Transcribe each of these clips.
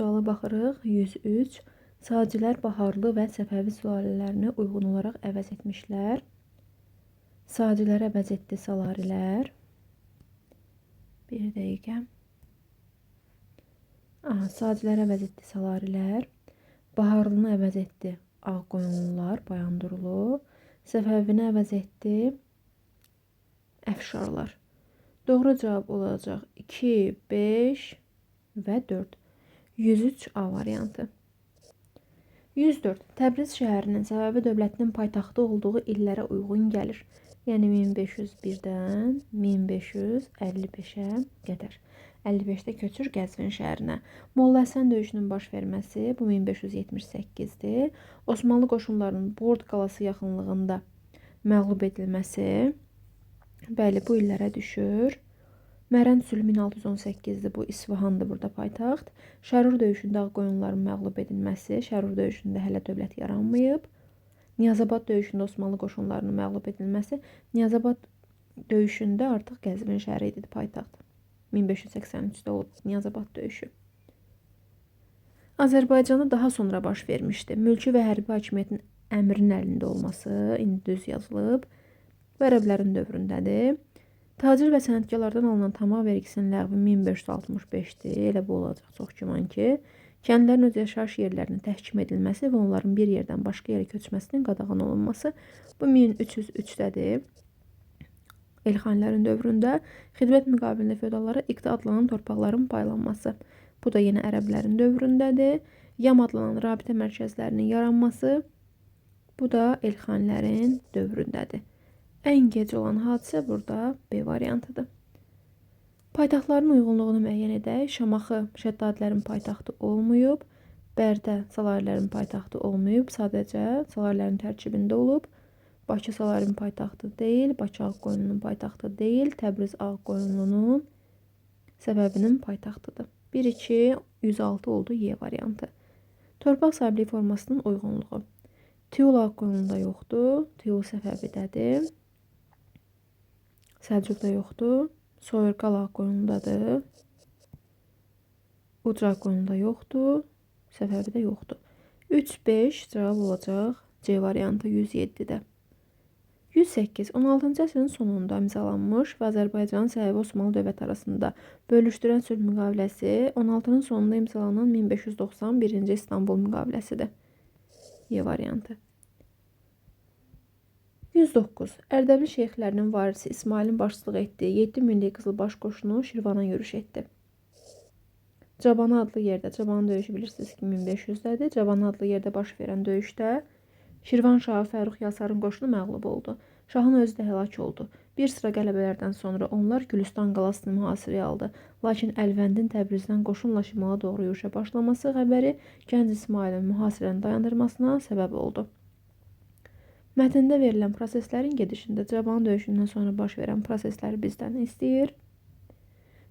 suala baxırıq. 103. Sacilər Baharlı və Səfəvi sülalələrini uyğun olaraq əvəz etmişlər. Sacilər əvəz etdi Salarilər. Bir dəqiqə. Sacilər əvəz etdi Salarilər. Baharlını əvəz etdi Ağqoyunlular, Bayandurlu. Səfəvini əvəz etdi Əfşarlar. Doğru cavab olacaq 2, 5 və 4. 103 A variantı. 104. Təbriz şəhərinin Səfəvi dövlətinin paytaxtı olduğu illərə uyğun gəlir. Yəni 1501-dən 1555-ə qədər. 55-də köçür Qəzvin şəhərinə. Molla Həsən döyüşünün baş verməsi bu 1578-dir. Osmanlı qoşunlarının Bord qalası yaxınlığında məğlub edilməsi bəli bu illərə düşür. Mərənd sülhü 1618-dir, bu İsfahandır burada paytaxt. Şərur döyüşündə Ağqoyunluların məğlub edilməsi, Şərur döyüşündə hələ dövlət yaranmayıb. Niyazabad döyüşündə Osmanlı qoşunlarının məğlub edilməsi, Niyazabad döyüşündə artıq Qəzvin şəhəri idi paytaxt. 1583-də olub Niyazabad döyüşü. Azərbaycanda daha sonra baş vermişdi. Mülki və hərbi hakimiyyətin əmrin əlində olması, indi düz yazılıb və ərəblərin dövründədir. Tacir və sənətkarlardan alınan tamah vergisinin ləğvi 1565-dir. Elə bu olacaq çox güman ki. Kəndlərin öz yaşayış yerlərinin təhkim edilməsi və onların bir yerdən başqa yerə köçməsinin qadağan olunması bu 1303-dədir. Elxanilərin dövründə xidmət müqabilində feodallara iqta adlanan torpaqların paylanması. Bu da yenə ərəblərin dövründədir. Yam adlanan rabitə mərkəzlərinin yaranması. Bu da Elxanilərin dövründədir. Ən gec olan hadisə burada B variantıdır. Paytaxtların uyğunluğunu müəyyən edək. Şamaxı Şəddadilərin paytaxtı olmayıb. Bərdə Salarilərin paytaxtı olmayıb. Sadəcə Salarilərin tərkibində olub. Bakı Salarilərin paytaxtı deyil. Bakı Ağqoyunlunun paytaxtı deyil. Təbriz Ağqoyunlunun Səfəvinin paytaxtıdır. 1-2, 106 oldu Y variantı. Torpaq sahibliyi formasının uyğunluğu. Tiyul Ağqoyunluda yoxdur. Tiyul Səfəvidədir. Səlcuqda yoxdur. Soyurqal Ağqoyunludadır. Ucar Ağqoyunluda yoxdur. Səfəvidə yoxdur. 3-5 cavab olacaq C variantı 107-də. 108. 16-cı əsrin sonunda imzalanmış və Azərbaycan Səfəvi Osmanlı dövləti arasında bölüşdürən sülh müqaviləsi 16-nın sonunda imzalanan 1591-ci İstanbul müqaviləsidir. Y variantı. 109. Ərdəbil şeyxlərinin varisi İsmailin başçılıq etdiyi 7 milli qızılbaş qoşunu Şirvana yürüş etdi. Cabana adlı yerdə, Cabana döyüşü bilirsiniz ki 1500-dədir. Cabana adlı yerdə baş verən döyüşdə Şirvan şahı Fərux Yasarın qoşunu məğlub oldu. Şahın özü də həlak oldu. Bir sıra qələbələrdən sonra onlar Gülüstan qalasını mühasirəyə aldı. Lakin Əlvəndin Təbrizdən qoşunla şimala doğru yürüşə başlaması xəbəri gənc İsmailin mühasirəni dayandırmasına səbəb oldu. Mətndə verilən proseslərin gedişində Cabana döyüşündən sonra baş verən prosesləri bizdən istəyir.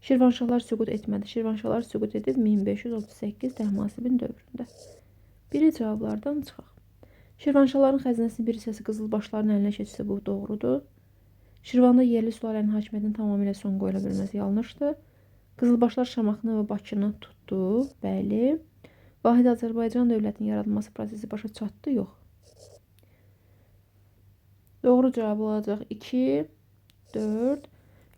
Şirvanşahlar süqut etmədi. Şirvanşahlar süqut edib 1538 Təhmasibin dövründə. Biri cavablardan çıxaq. Şirvanşahların xəzinəsinin bir hissəsi qızılbaşların əlinə keçsə bu doğrudur. Şirvanda yerli sülalənin hakimiyyətinin tamamilə son qoyula bilməsi yanlışdır. Qızılbaşlar Şamaxını və Bakını tutdu. Bəli. Vahid Azərbaycan dövlətinin yaradılması prosesi başa çatdı. Yox. Doğru cavab olacaq 2, 4,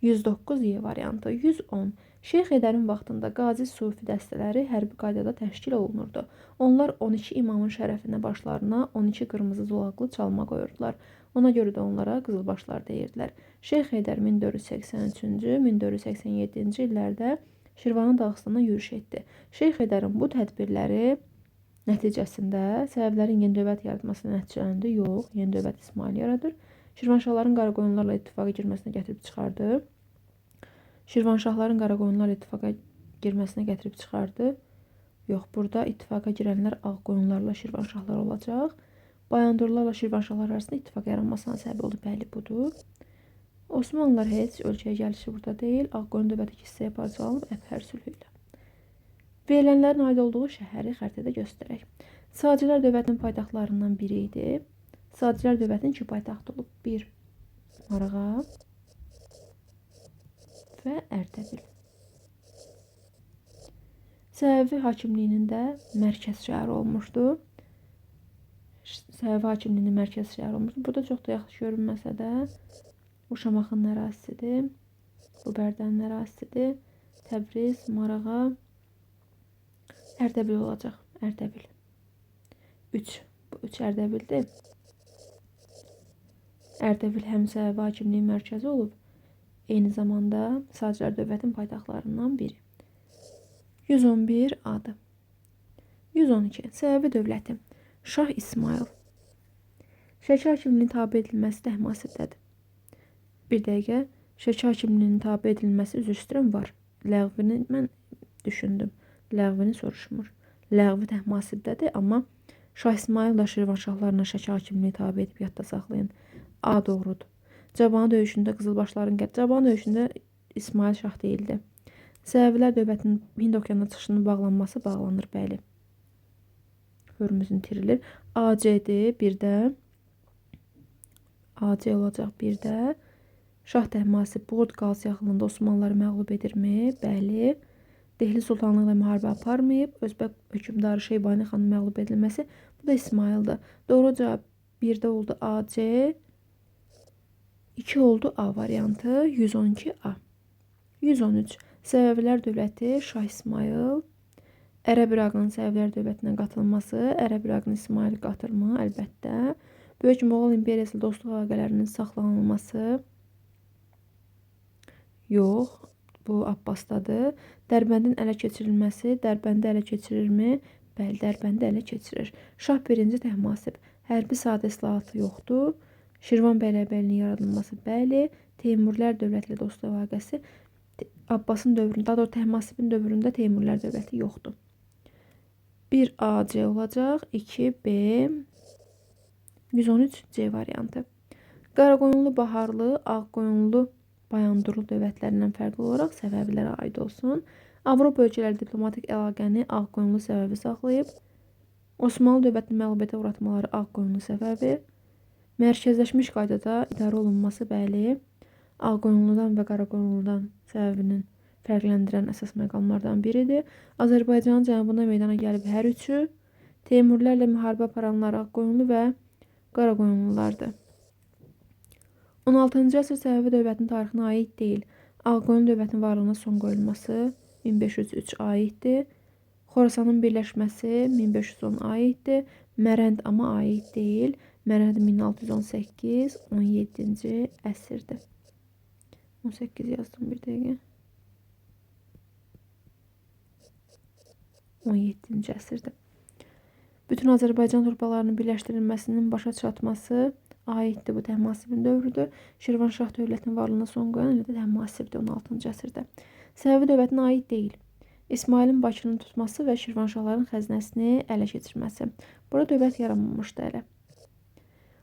109 Y variantı. 110. Şeyx Heydərin vaxtında qazi sufi dəstələri hərbi qaydada təşkil olunurdu. Onlar 12 imamın şərəfinə başlarına 12 qırmızı zolaqlı çalma qoyurdular. Ona görə də onlara qızılbaşlar deyirdilər. Şeyx Heydər 1483-cü, 1487-ci illərdə Şirvanın Dağıstana yürüş etdi. Şeyx Heydərin bu tədbirləri nəticəsində səbəblərin yeni dövlət yaratmasına nəticələndi. Yox, yeni dövlət İsmail yaradır. Şirvanşahların Qaraqoyunlarla ittifaqa girməsinə gətirib çıxardı. Şirvanşahların Qaraqoyunlarla ittifaqa girməsinə gətirib çıxardı. Yox, burada ittifaqa girənlər Ağqoyunlarla Şirvanşahlar olacaq. Bayandurlarla Şirvanşahlar arasında ittifaq yaranmasına səbəb oldu. Bəli, budur. Osmanlılar heç ölkəyə gəlişi burada deyil. Ağqoyun dövləti hissəyə parçalanıb Əbhər sülhü ilə. Verilənlərin aid olduğu şəhəri xəritədə göstərək. Sacilər dövlətinin paytaxtlarından biri idi. Sacilər dövlətinin 2 paytaxtı olub. 1 Marağa və Ərdəbil. Səfəvi hakimliyinin də mərkəz şəhəri olmuşdu. Səfəvi hakimliyinin mərkəz şəhəri olmuşdu. Burada çox da yaxşı görünməsə də bu Şamaxının ərazisidir. Bu Bərdənin ərazisidir. Təbriz, Marağa, Ərdəbil olacaq. Ərdəbil. 3. Bu 3 Ərdəbildir. Ərdəbil həm Səfəvi hakimliyin mərkəzi olub, eyni zamanda Sacilər dövlətin paytaxtlarından biri. 111 adı. 112. Səfəvi dövləti. Şah İsmayıl. Şəki hakimliyinin tabe edilməsi Təhmasibdədir. Bir dəqiqə. Şəki hakimliyinin tabe edilməsi, üzr istəyirəm, var. Ləğvini mən düşündüm. Ləğvini soruşmur. Ləğvi Təhmasibdədir, amma Şah İsmayıl da Şirvanşahlarla Şəki hakimliyini tabe edib yadda saxlayın. A doğrudur. Cabana döyüşündə Qızılbaşların Cabana döyüşündə İsmayıl şah deyildi. Səfəvilər dövlətinin Hind okeanına çıxışının bağlanması bağlanır, bəli. Hörmüzün itirilir. AC-dir, bir də AC olacaq, bir də Şah Təhmasib Boğod qalası yaxınlığında Osmanlıları məğlub edirmi? Bəli. Dehli sultanlıqla müharibə aparmayıb. Özbək hökmdarı Şeybani xanın məğlub edilməsi. Bu da İsmayıldır. Doğru cavab 1-də oldu AC. 2 oldu A variantı. 112 A. 113. Səfəvilər dövləti Şah İsmayıl. Ərəb İraqının Səfəvilər dövlətinə qatılması. Ərəb İraqını İsmayıl qatırmı? Əlbəttə. Böyük Moğol İmperiyası ilə dostluq əlaqələrinin saxlanılması. Yox. Bu Abbasdadır. Dərbəndin ələ keçirilməsi. Dərbəndi ələ keçirirmi? Bəli, Dərbəndi ələ keçirir. Şah 1-ci Təhmasib. Hərbi sadə islahatı yoxdur. Şirvan bəylərbəyliğinin yaradılması. Bəli. Teymurilər dövləti ilə dostluq əlaqəsi. Abbasın dövründə, daha doğrusu Təhmasibin dövründə Teymurilər dövləti yoxdur. 1 AC olacaq. 2 B. 113 C variantı. Qaraqoyunlu, Baharlı, Ağqoyunlu, Bayandurlu dövlətlərindən fərqli olaraq Səfəvilərə aid olsun. Avropa ölkələri diplomatik əlaqəni Ağqoyunlu Səfəvi saxlayıb. Osmanlı dövlətinin məğlubiyyətə uğratmaları Ağqoyunlu Səfəvi. Mərkəzləşmiş qaydada idarə olunması, bəli. Ağqoyunludan və Qaraqoyunludan Səfəvinin fərqləndirən əsas məqamlardan biridir. Azərbaycanın cənubunda meydana gəlib hər üçü. Teymurlərlə müharibə aparanlar Ağqoyunlu və Qaraqoyunlulardır. 16-cı əsr Səfəvi dövlətinin tarixinə aid deyil. Ağqoyunlu dövlətinin varlığına son qoyulması 1503 aiddir. Xorasanın birləşməsi 1510 aiddir. Mərənd amma aid deyil. Mərənd 1618, 17-ci əsrdir. 18 yazdım bir dəqiqə. 17-ci əsrdir. Bütün Azərbaycan torpaqlarının birləşdirilməsinin başa çatması aiddir. Bu Təhmasibin dövrüdür. Şirvanşah dövlətinin varlığına son qoyan elə də Təhmasibdir 16-cı əsrdə. Səfəvi dövlətinə aid deyil. İsmailin Bakını tutması və Şirvanşahların xəzinəsini ələ keçirməsi. Burada dövlət yaranmamışdı hələ.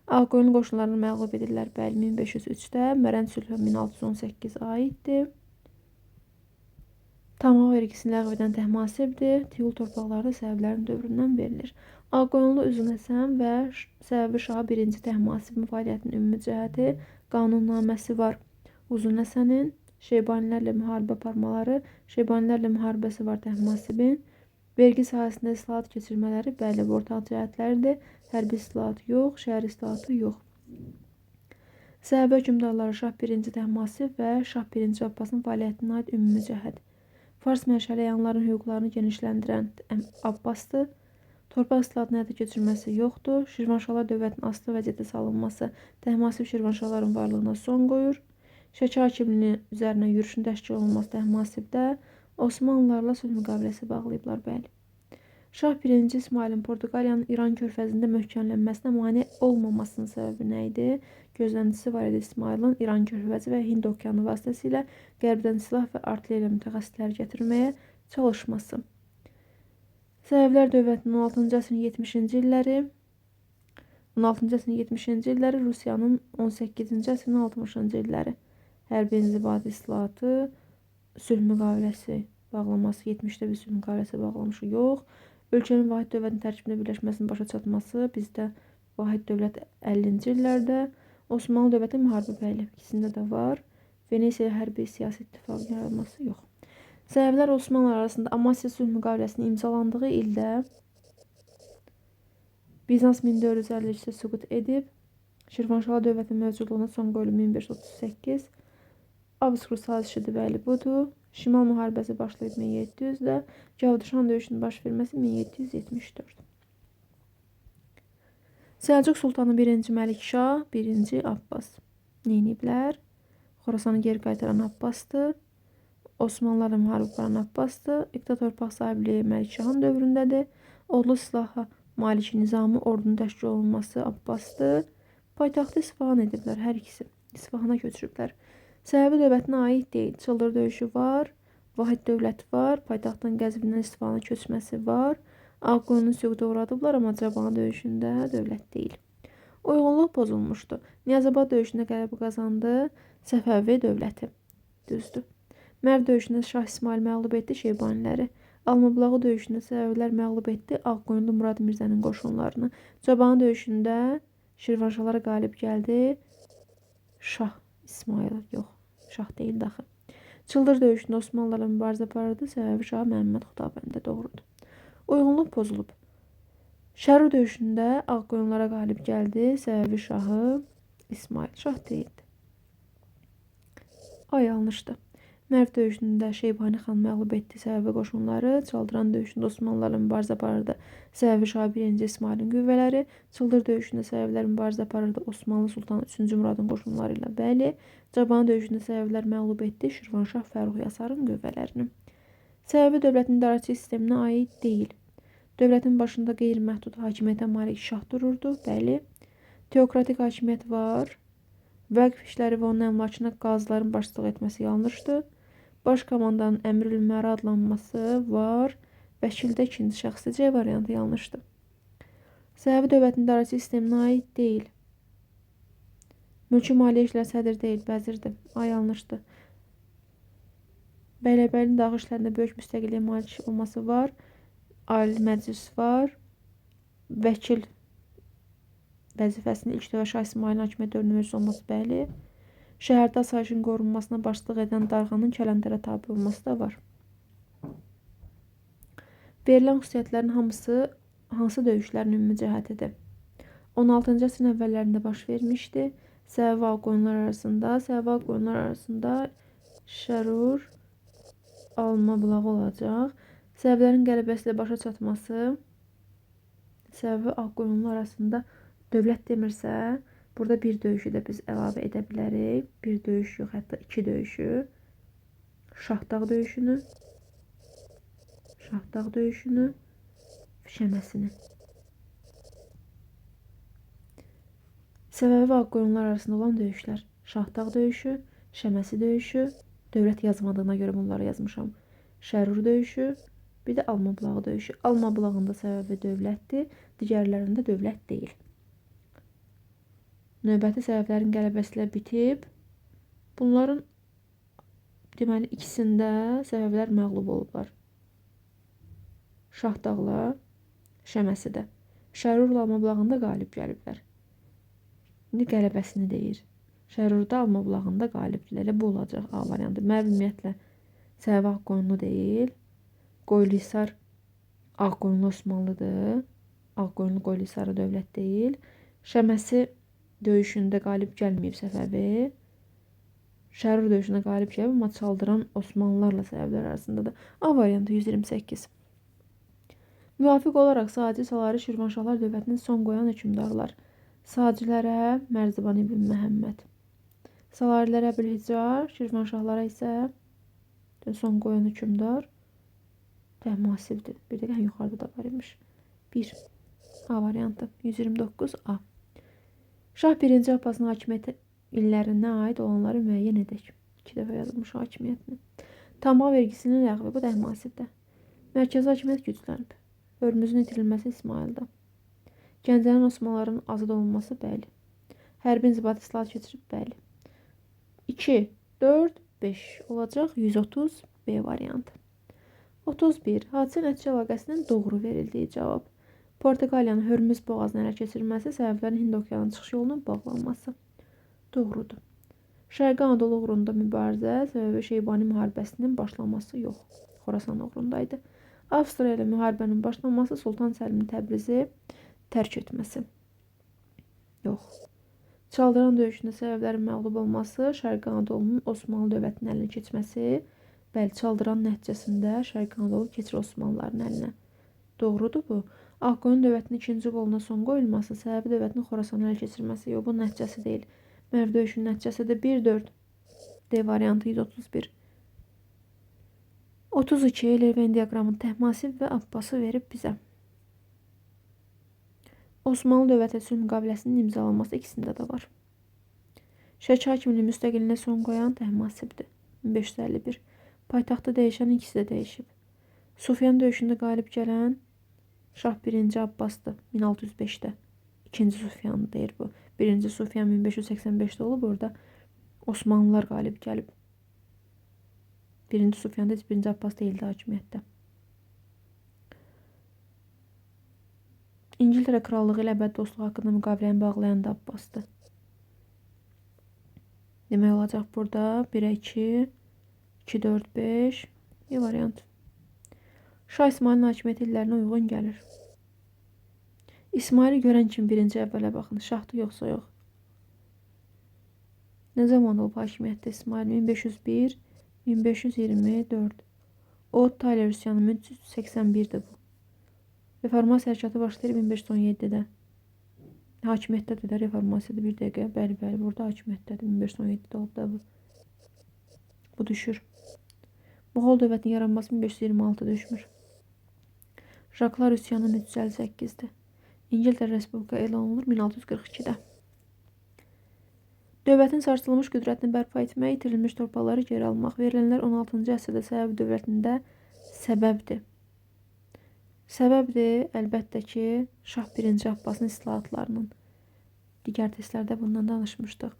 Ağqoyunlu qoşunlarını məğlub edirlər, bəli, 1503-də. Mərənd sülhü 1618 aiddir. Tamam vergisini ləğv edən Təhmasibdir. Tiyul torpaqları Səfəvilərin dövründən verilir. Ağqoyunlu Uzun Həsən və Səfəvi Şahı 1-ci Təhmasibin fəaliyyətinin ümumi cəhəti qanunnaməsi var. Uzun Həsənin Şeybanilərlə müharibə aparmaları, Şeybanilərlə müharibəsi var Təhmasibin. Vergi sahəsində islahat keçirmələri, bəli, bu ortaq cəhətlərdir. Hərbi islahat yox, şəhər islahatı yox. Səfəvi hökmdarları Şah 1-ci Təhmasib və Şah 1-ci Abbasın fəaliyyətinə aid ümumi cəhət. Fars mənşəli əyanların hüquqlarını genişləndirən Abbasdır. Torpaq islahatına həyata keçirməsi yoxdur. Şirvanşahlar dövlətinin asılı vəziyyətə salınması Təhmasib Şirvanşahların varlığına son qoyur. Şəki hakimliyinin üzərinə yürüşün təşkil olunması Təhmasibdə Osmanlılarla sülh müqaviləsi bağlayıblar, bəli. Şah 1-ci İsmailin Portuqaliyanın İran körfəzində möhkəmlənməsinə mane olmamasının səbəbi nə idi? Gözləntisi var idi İsmailin İran körfəzi və Hind okeanı vasitəsilə qərbdən silah və artilleriya mütəxəssisləri gətirməyə çalışması. Səfəvilər dövlətinin 16-cı əsrin 70-ci illəri 16-cı əsrin 70-ci illəri Rusiyanın 18-ci əsrin 60-cı illəri hərbi inzibati islahatı, sülh müqaviləsi bağlaması, 70-də bir sülh müqaviləsi bağlamışı yox. Ölkənin vahid dövlətin tərkibində birləşməsinin başa çatması, bizdə vahid dövlət 50-ci illərdə, Osmanlı dövləti müharibə bəli, ikisində də var. Venesiya hərbi siyasi ittifaqın yaranması yox. Səfəvilər Osmanlılar arasında Amasya sülh müqaviləsinin imzalandığı ildə Bizans 1453-də süqut edib. Şirvanşahlar dövlətinin mövcudluğuna son qoyulub 1538. Avskru sazişidir, bəli budur. Şimal müharibəsi başlayıb 1700-də. Cavdışan döyüşünün baş verməsi 1774. Səlcuq Sultanı 1-ci Məlikşah, 1-ci Abbas neyniyiblər? Xorasanı geri qaytaran Abbasdır. Osmanlılarla müharibə aparan Abbasdır. İqta torpaq sahibliyi Məlikşahın dövründədir. Odlu silaha malik nizami ordunun təşkil olunması Abbasdır. Paytaxtı İsfahan ediblər hər ikisi. İsfahana köçürüblər. Səbəbi dövlətinə aid deyil. Çıldır döyüşü var. Vahid dövlət var. Paytaxtdan Qəzvindən İsfahana köçməsi var. Ağqoyunlu süquta uğradıblar, amma Caban döyüşündə dövlət deyil. Uyğunluq pozulmuşdu. Niyazabad döyüşündə qələbə qazandı Səfəvi dövləti. Düzdür. Mərv döyüşündə Şah İsmail məğlub etdi Şeybaniləri. Almabulağı döyüşündə Səfəvilər məğlub etdi Ağqoyunlu Murad Mirzənin qoşunlarını. Caban döyüşündə Şirvanşahlar qalib gəldi Şah İsmail, yox, Şah deyil daxı. Çıldır döyüşündə Osmanlılarla mübarizə aparırdı Səfəvi Şah Məhəmməd Xudavəndə, doğrudur. Uyğunluq pozulub. Şərur döyüşündə Ağqoyunlara qalib gəldi Səfəvi Şahı İsmail, Şah deyildi. O yanlışdır. Mərv döyüşündə Şeybani xan məğlub etdi Səfəvi qoşunları. Çaldıran döyüşündə Osmanlılarla mübarizə aparırdı Səfəvi Şah 1-ci İsmailin qüvvələri. Çıldır döyüşündə Səfəvilər mübarizə aparırdı Osmanlı Sultanı 3-cü Muradın qoşunları ilə, bəli. Caban döyüşündə Səfəvilər məğlub etdi Şirvanşah Fərrux Yasarın qüvvələrini. Səfəvi dövlətinin idarəçi sisteminə aid deyil. Dövlətin başında qeyri-məhdud hakimiyyətə malik şah dururdu, bəli. Teokratik hakimiyyət var. Vəqf işləri və onun əmlakına qazıların başçılıq etməsi yanlışdır. Baş komandanın əmr-ül-məra adlanması var. Vəkildə ikinci şəxsi C variantı yanlışdır. Səfəvi dövlətinin idarəçi sisteminə aid deyil. Mülki maliyyə işləri sədr deyil, vəzirdir. A yanlışdır. Bəyləbəyinin dağ işlərində böyük müstəqilliyə malik olması var. Ali məclis var. Vəkil vəzifəsinin ilk dəfə Şah İsmailin hakimiyyət dövrünün mövcud olması, bəli. Şəhərdə asayişin qorunmasına başçılıq edən Darğanın Kələndərə tabi olması da var. Verilən xüsusiyyətlərin hamısı hansı döyüşlərin ümumi cəhətidir? 16-cı əsrin əvvəllərində baş vermişdi. Səfəvi Ağqoyunlar arasında Şərur, Almabulağı olacaq. Səfəvilərin qələbəsi ilə başa çatması Səfəvi Ağqoyunlar arasında dövlət demirsə, burada bir döyüşü də biz əlavə edə bilərik. Bir döyüş yox, hətta iki döyüşü. Şahdağ döyüşünü, Şəməsini. Səfəvi və Ağqoyunlar arasında olan döyüşlər. Şahdağ döyüşü, Şəməsi döyüşü, dövlət yazmadığına görə bunları yazmışam. Şərur döyüşü, bir də Almabulağı döyüşü. Almabulağında Səfəvi dövlətdir, digərlərində dövlət deyil. Növbəti Səfəvilərin qələbəsi ilə bitib. Bunların deməli ikisində Səfəvilər məğlub olublar. Şahdağla Şəməsidə. Şərurla Almabulağında qalib gəliblər. İndi qələbəsini deyir. Şərurda Almabulağında qalibdirlər. Elə bu olacaq A variantı. Mərv ümumiyyətlə Səfəvi Ağqoyunlu deyil. Qoylisar Ağqoyunlu Osmanlıdır. Ağqoyunlu Qoylisarı dövlət deyil. Şəməsi döyüşündə qalib gəlməyib Səfəvi. Şərur döyüşündə qalib gəlib, amma çaldıran Osmanlılarla Səfəvilər arasındadır. A variantı 128. Müvafiq olaraq Sacı Salari Şirvanşahlar dövlətinin son qoyan hökümdarlar. Sacilərə Mərziban ibn Məhəmməd. Salarilərə Əbülhicra, Şirvanşahlara isə son qoyan hökümdar Təhmasibdir. Bir də yuxarıda da var imiş. 1. A variantı 129 A. Şah 1-ci Abbasın hakimiyyəti illərinə aid olanları müəyyən edək. 2 dəfə yazılmış hakimiyyətini. Tamah vergisinin ləğvi, bu Təhmasibdə. Mərkəzi hakimiyyət güclənib. Hörmüzün itirilməsi İsmaildə. Gəncənin Osmanlıların azad olunması, bəli. Hərbi inzibati islahat keçirib, bəli. 2, 4, 5 olacaq 130 B variantı. 31. Hadisə nəticə əlaqəsinin doğru verildiyi cavab. Portuqaliyanın Hörmüz boğazına ələ keçirilməsi, Səfəvilərin Hind okeanının çıxış yolunun bağlanması. Doğrudur. Şərqi Anadolu uğrunda mübarizə səbəbi Şeybani müharibəsinin başlaması yox, Xorasan uğrundaydı. Avstriya ilə müharibənin başlaması Sultan Səlimin Təbrizi tərk etməsi. Yox. Çaldıran döyüşündə səbəblərin məğlub olması, Şərqi Anadolunun Osmanlı dövlətinin əlinə keçməsi, bəli, Çaldıran nəticəsində Şərqi Anadolu keçir Osmanlıların əlinə. Doğrudur bu. Ağqoyun dövlətinin ikinci qoluna son qoyulması, səbəbi dövlətin Xorasanı ələ keçirməsi yox, bu nəticəsi deyil. Mərv döyüşünün nəticəsidir 1-4. D variantı 131. 32 Lerven diaqramı Təhmasib və Abbası verib bizə. Osmanlı dövləti sülh müqaviləsinin imzalanması ikisində də var. Şəki hakiminin müstəqiliyinə son qoyan Təhmasibdir. 1551. Paytaxtı dəyişən ikisi də dəyişib. Sufyan döyüşündə qalib gələn Şah 1. Abbasdır 1605-də. İkinci Sufyan deyir bu. Birinci Sufyan 1585'də olub, orada Osmanlılar qalib gəlib. Birinci Sufyanda heç 1. Abbas deyildi hakimiyyətdə. İngiltərə krallığı ilə əbədi dostluq haqqında müqaviləni bağlayan da Abbasdır. Demək olacaq burada 1'ə 2, 2-4, 5 bir variant. Şah İsmailin hakimiyyəti illərinə uyğun gəlir. İsmail'i görən kim birinci əvvələ baxın. Şahdır yoxsa yox. Nə zaman olub hakimiyyətdə İsmail? 1501, 1524. Oğuz Tayler üsyanı 1381'dir bu. Reformasiya hərəkatı başlayır 1517'də. Hakimiyyətdədir də reformasiyada bir dəqiqə. Bəli, burada hakimiyyətdədir. 1517'də olub da bu. Bu düşür. Moğol dövlətinin yaranması 1526'da düşmür. Jaklar üsyanı 1358'dir. İngiltərə Respublika elan olunur 1642'də. Dövlətin sarsılmış qüdrətini bərpa etmək, itirilmiş torpaqları geri almaq. Verilənlər 16-cı əsrdə səbəb dövlətində səbəbdir. Səbəbdir, əlbəttə ki, Şah 1. Abbasın islahatlarının. Digər testlərdə bundan danışmışdıq.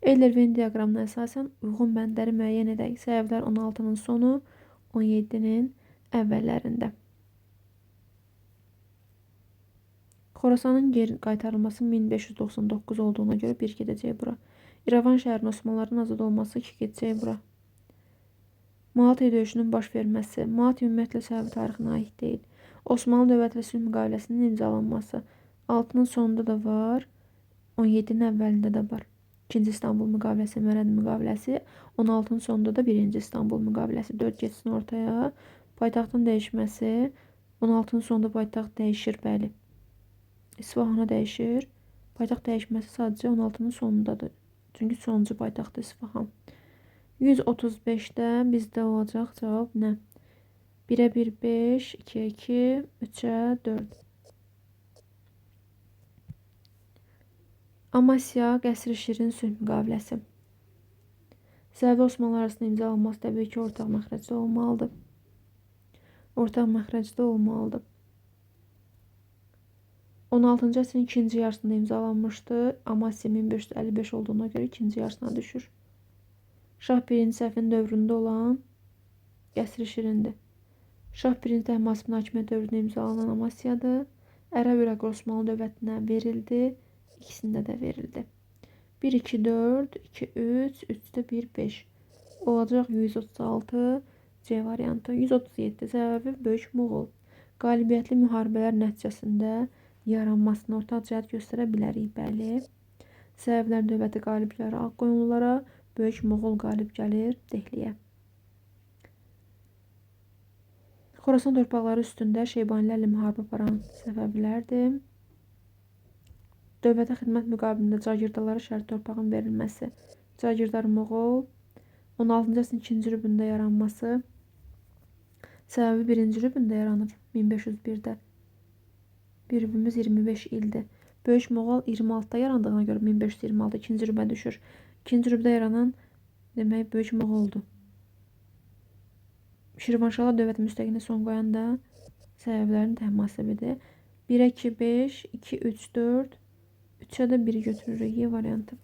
Eyler-Venn diaqramına əsasən uyğun bəndləri müəyyən edək. Səbəblər 16-nın sonu, 17-nin əvvəllərində. Xorasanın geri qaytarılması 1599 olduğuna görə 1 gedəcək bura. İrəvan şəhərinin Osmanlıların azad olması 2 gedəcək bura. Malatya döyüşünün baş verməsi. Malatya ümumiyyətlə səbəbi tarixinə aid deyil. Osmanlı dövləti ilə sülh müqaviləsinin imzalanması. 6-nın sonunda da var, 17-nin əvvəlində də var. 2-ci İstanbul müqaviləsi, Mərəd müqaviləsi, 16-nın sonunda da 1-ci İstanbul müqaviləsi. 4 getsin ortaya. Paytaxtın dəyişməsi. 16-nın sonunda paytaxt dəyişir, bəli. İsfahana dəyişir. Paytaxt dəyişməsi sadəcə 16-nın sonundadır. Çünki sonuncu paytaxtdır İsfahan. 135'də bizdə olacaq cavab nə? 1'ə 1, 5, 2'ə 2, 3'ə 4. Amasya, Qəsr-i Şirin sülh müqaviləsi. Səbəbi Osmanlılar arasında imzalanması təbii ki, ortaq məxrəcdə olmalıdır. Ortaq məxrəcdə olmalıdır. 16-cı əsrin ikinci yarısında imzalanmışdı. Amasya 1555 olduğuna görə ikinci yarısına düşür. Şah 1. Səfin dövründə olan Qəsr-i Şirindir. Şah 1. Təhmasibin hakimiyyət dövründə imzalanan Amasyadır. Ərəb İraq Osmanlı dövlətinə verildi. İkisində də verildi. 1, 2, 4, 2, 3, 3'də 1, 5. Olacaq 136 C variantı. 137 səbəbi Böyük Moğol. Qalibiyyətli müharibələr nəticəsində yaranmasına ortaq cəhət göstərə bilərik, bəli. Səbəblər dövləti qalib gəlir Ağqoyunlulara, Böyük Moğol qalib gəlir Dehliyə. Xorasan torpaqları üstündə Şeybanilərlə müharibə aparan səbəblərdir. Dövlətə xidmət müqabilində Cagirdalara şərt torpağın verilməsi. Cagirdar Moğol 16-cı əsrin 2-ci rübündə yaranması. Səbəbi 1-ci rübündə yaranır 1501'də. Bir rübümüz 25 ildir. Böyük Moğol 26'da yarandığına görə 1526 2-ci rübə düşür. 2-ci rübdə yaranan demək Böyük Moğoldur. Şirvanşahlar dövləti müstəqilinə son qoyan da səbəblərin Təhmasibidir. 1'ə 2, 5, 2, 3, 4, 3'ə də 1'i götürürük. Y variantı.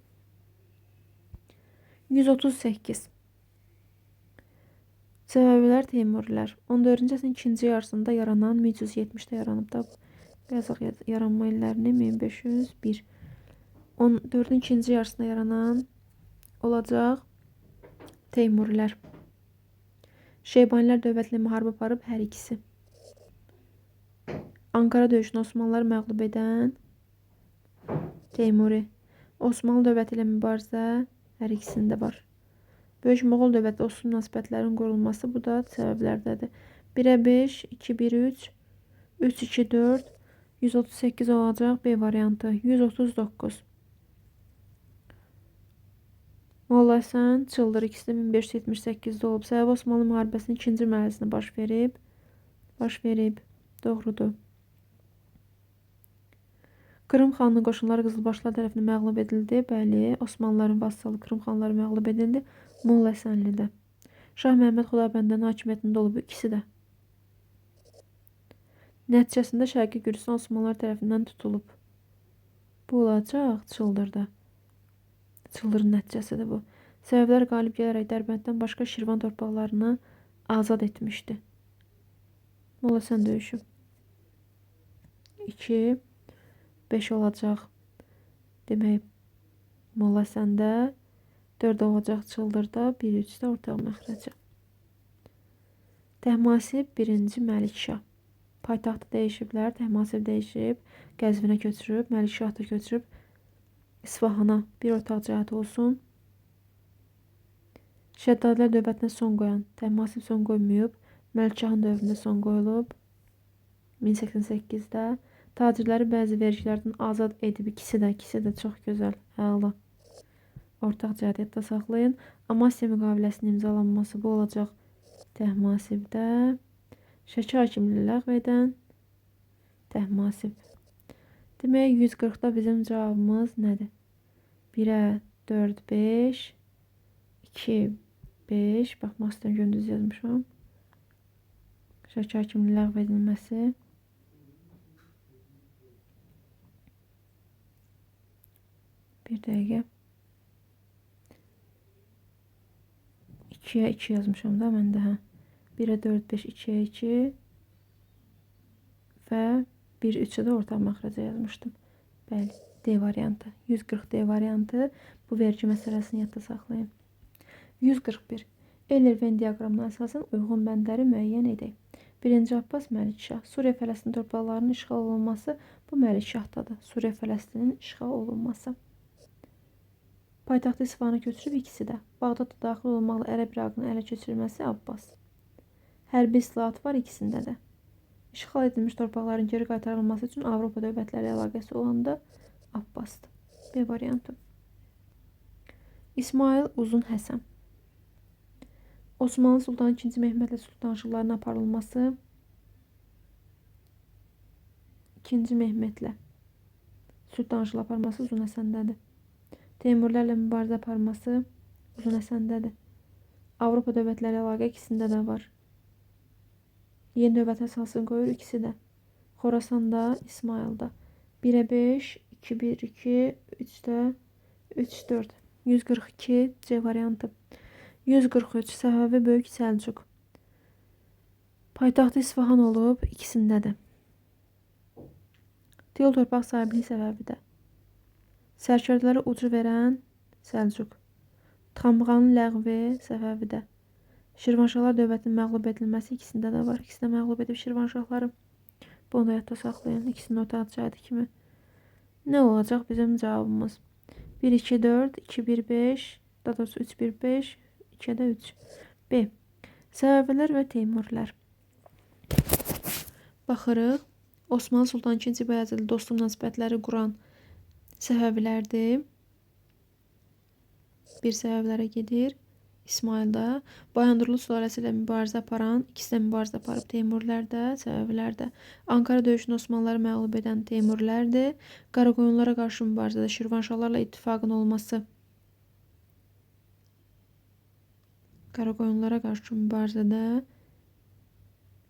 138. Səbəblər Teymurilər. 14-cü əsrin ikinci yarısında yaranan 1370'də yaranıb da yazıq yaranma illərini 1501. 14'ün ikinci yarısında yaranan olacaq. Teymurilər. Şeybanilər dövlətlə müharibə aparıb hər ikisi. Ankara döyüşünü Osmanlıları məğlub edən Teymuri. Osmanlı dövləti ilə mübarizə hər ikisində var. Böyük Moğol dövləti Osmanlı münasibətlərin qurulması bu da səbəblərdədir. 1-ə 5, 2-1-3, 3-2-4, 138 olacaq B variantı. 139. Molla Həsən Çıldır ikisi də 1578-də olub. Səbəb Osmanlı müharibəsinin 2-ci mərhələsində baş verib. Doğrudur. Krım xanının qoşunları Qızılbaşlar tərəfindən məğlub edildi. Bəli, Osmanlıların vassalı Krım xanları məğlub edildi. Molla Həsənlidə. Şah Məhəmməd Xudabəndənin hakimiyyətində olub ikisi də. Nəticəsində Şərqi Gürcüstan Osmanlılar tərəfindən tutulub. Bu olacaq Çıldırda. Çıldırın nəticəsidir bu. Səbəblər qalib gələrək Dərbənddən başqa Şirvan torpaqlarını azad etmişdi. Molla Həsən döyüşü. 2, 5 olacaq. Demək, Molla Həsəndə 4 olacaq Çıldırda, 1-3-də ortaq məxrəci. Təhmasib 1-ci Məlikşah. Paytaxtı dəyişiblər, Təhmasib dəyişib, Qəzvinə köçürüb, Məlikşah da köçürüb, İsfahana bir ortaq cəhət olsun. Şəddadilər dövlətinə son qoyan, Təhmasib son qoymayıb, Məlikşahın dövründə son qoyulub. 1088-də tacirləri bəzi vergilərdən azad edib, ikisi də çox gözəl, əla. Ortaq cəhət yadda saxlayın. Amasya müqaviləsinin imzalanması bu olacaq Təhmasibdə. Şəki hakimliyini ləğv edən Təhmasib. Demək, 140-da bizim cavabımız nədir? 1-ə 4, 5, 2, 5. Baxmaq istəyirəm, gündüz yazmışam. Şəki hakimliyini ləğv edilməsi. Bir dəqiqə. 2-yə 2 yazmışam da məndə, hə. 1-ə 4, 5, 2-yə 2 və 1-3-ə də ortaq məxrəcə yazmışdım. Bəli, D variantı. 140 D variantı. Bu vergi məsələsini yadda saxlayın. 141. Eyler-Venn diaqramına əsasən uyğun bəndləri müəyyən edək. 1-ci Abbas Məlikşah. Suriya-Fələstin torpaqlarının işğal olunması bu Məlikşahdadır. Suriya-Fələstinin işğal olunması. Paytaxtı İsfahana köçürüb ikisi də. Bağdadda daxil olmaqla Ərəb İraqının ələ keçirilməsi Abbas. Hərbi islahat var ikisində də. İşğal edilmiş torpaqların geri qaytarılması üçün Avropa dövlətləri əlaqəsi olanda Abbasdır. B variantı. İsmail Uzun Həsən. Osmanlı Sultanı 2-ci Mehmedlə sultanşıqlarına aparılması 2-ci Mehmedlə sultanşıqla aparması Uzun Həsəndədir. Teymurlərlə mübarizə aparması Uzun Həsəndədir. Avropa dövlətləri əlaqə ikisində də var. Yeni dövlət əsasını qoyur ikisi də. Xorasanda, İsmailda. 1-ə 5, 2-1-2, 3-də 3-4. 142 C variantı. 143 Səfəvi Böyük Səlcuq. Paytaxtı İsfahan olub, ikisindədir. Tiyol torpaq sahibliyi Səfəvidə. Sərkərdələrə ucu verən Səlcuq. Txamğanın ləğvi Səfəvidə. Şirvanşahlar dövlətinin məğlub edilməsi ikisində də var. İkisi də məğlub edib Şirvanşahları. Bunu da yadda saxlayın. İkisinin ortaq cəhəti kimi. Nə olacaq bizim cavabımız? 1-2-4, 2-1-5, daha doğrusu 3-1-5, 2-də 3. B. Səfəvilər və Teymurilər. Baxırıq. Osmanlı Sultan II. Bəyazıdlı dostluq münasibətləri quran Səfəvilərdir. Bir Səfəvilərə gedir. İsmaildə. Bayandurlu sülaləsi ilə mübarizə aparan, ikisi də mübarizə aparıb Teymurlərdə, Səfəvilərdə. Ankara döyüşünü Osmanlıları məğlub edən Teymurlərdir. Qaraqoyunlara qarşı mübarizədə Şirvanşahlarla ittifaqın olması. Qaraqoyunlara qarşı mübarizədə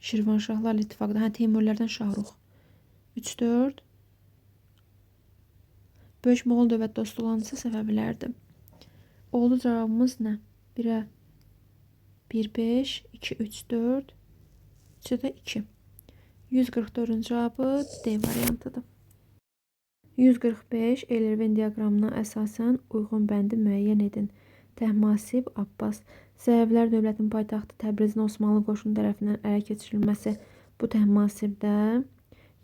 Şirvanşahlarla ittifaqda. Hə, Teymurlərdən Şahrux. 3-4. Böyük Moğol dövlət dostluğu Səfəvilərdir. Oldu cavabımız nə? 1-ə 1-5, 2-3-4, 3-də 2. 144-cü cavabı D variantıdır. 145 Eyler-Venn diaqramına əsasən uyğun bəndi müəyyən edin. Təhmasib Abbas. Səfəvilər dövlətinin paytaxtı Təbrizin Osmanlı qoşunu tərəfindən ələ keçirilməsi bu təhmasibdə.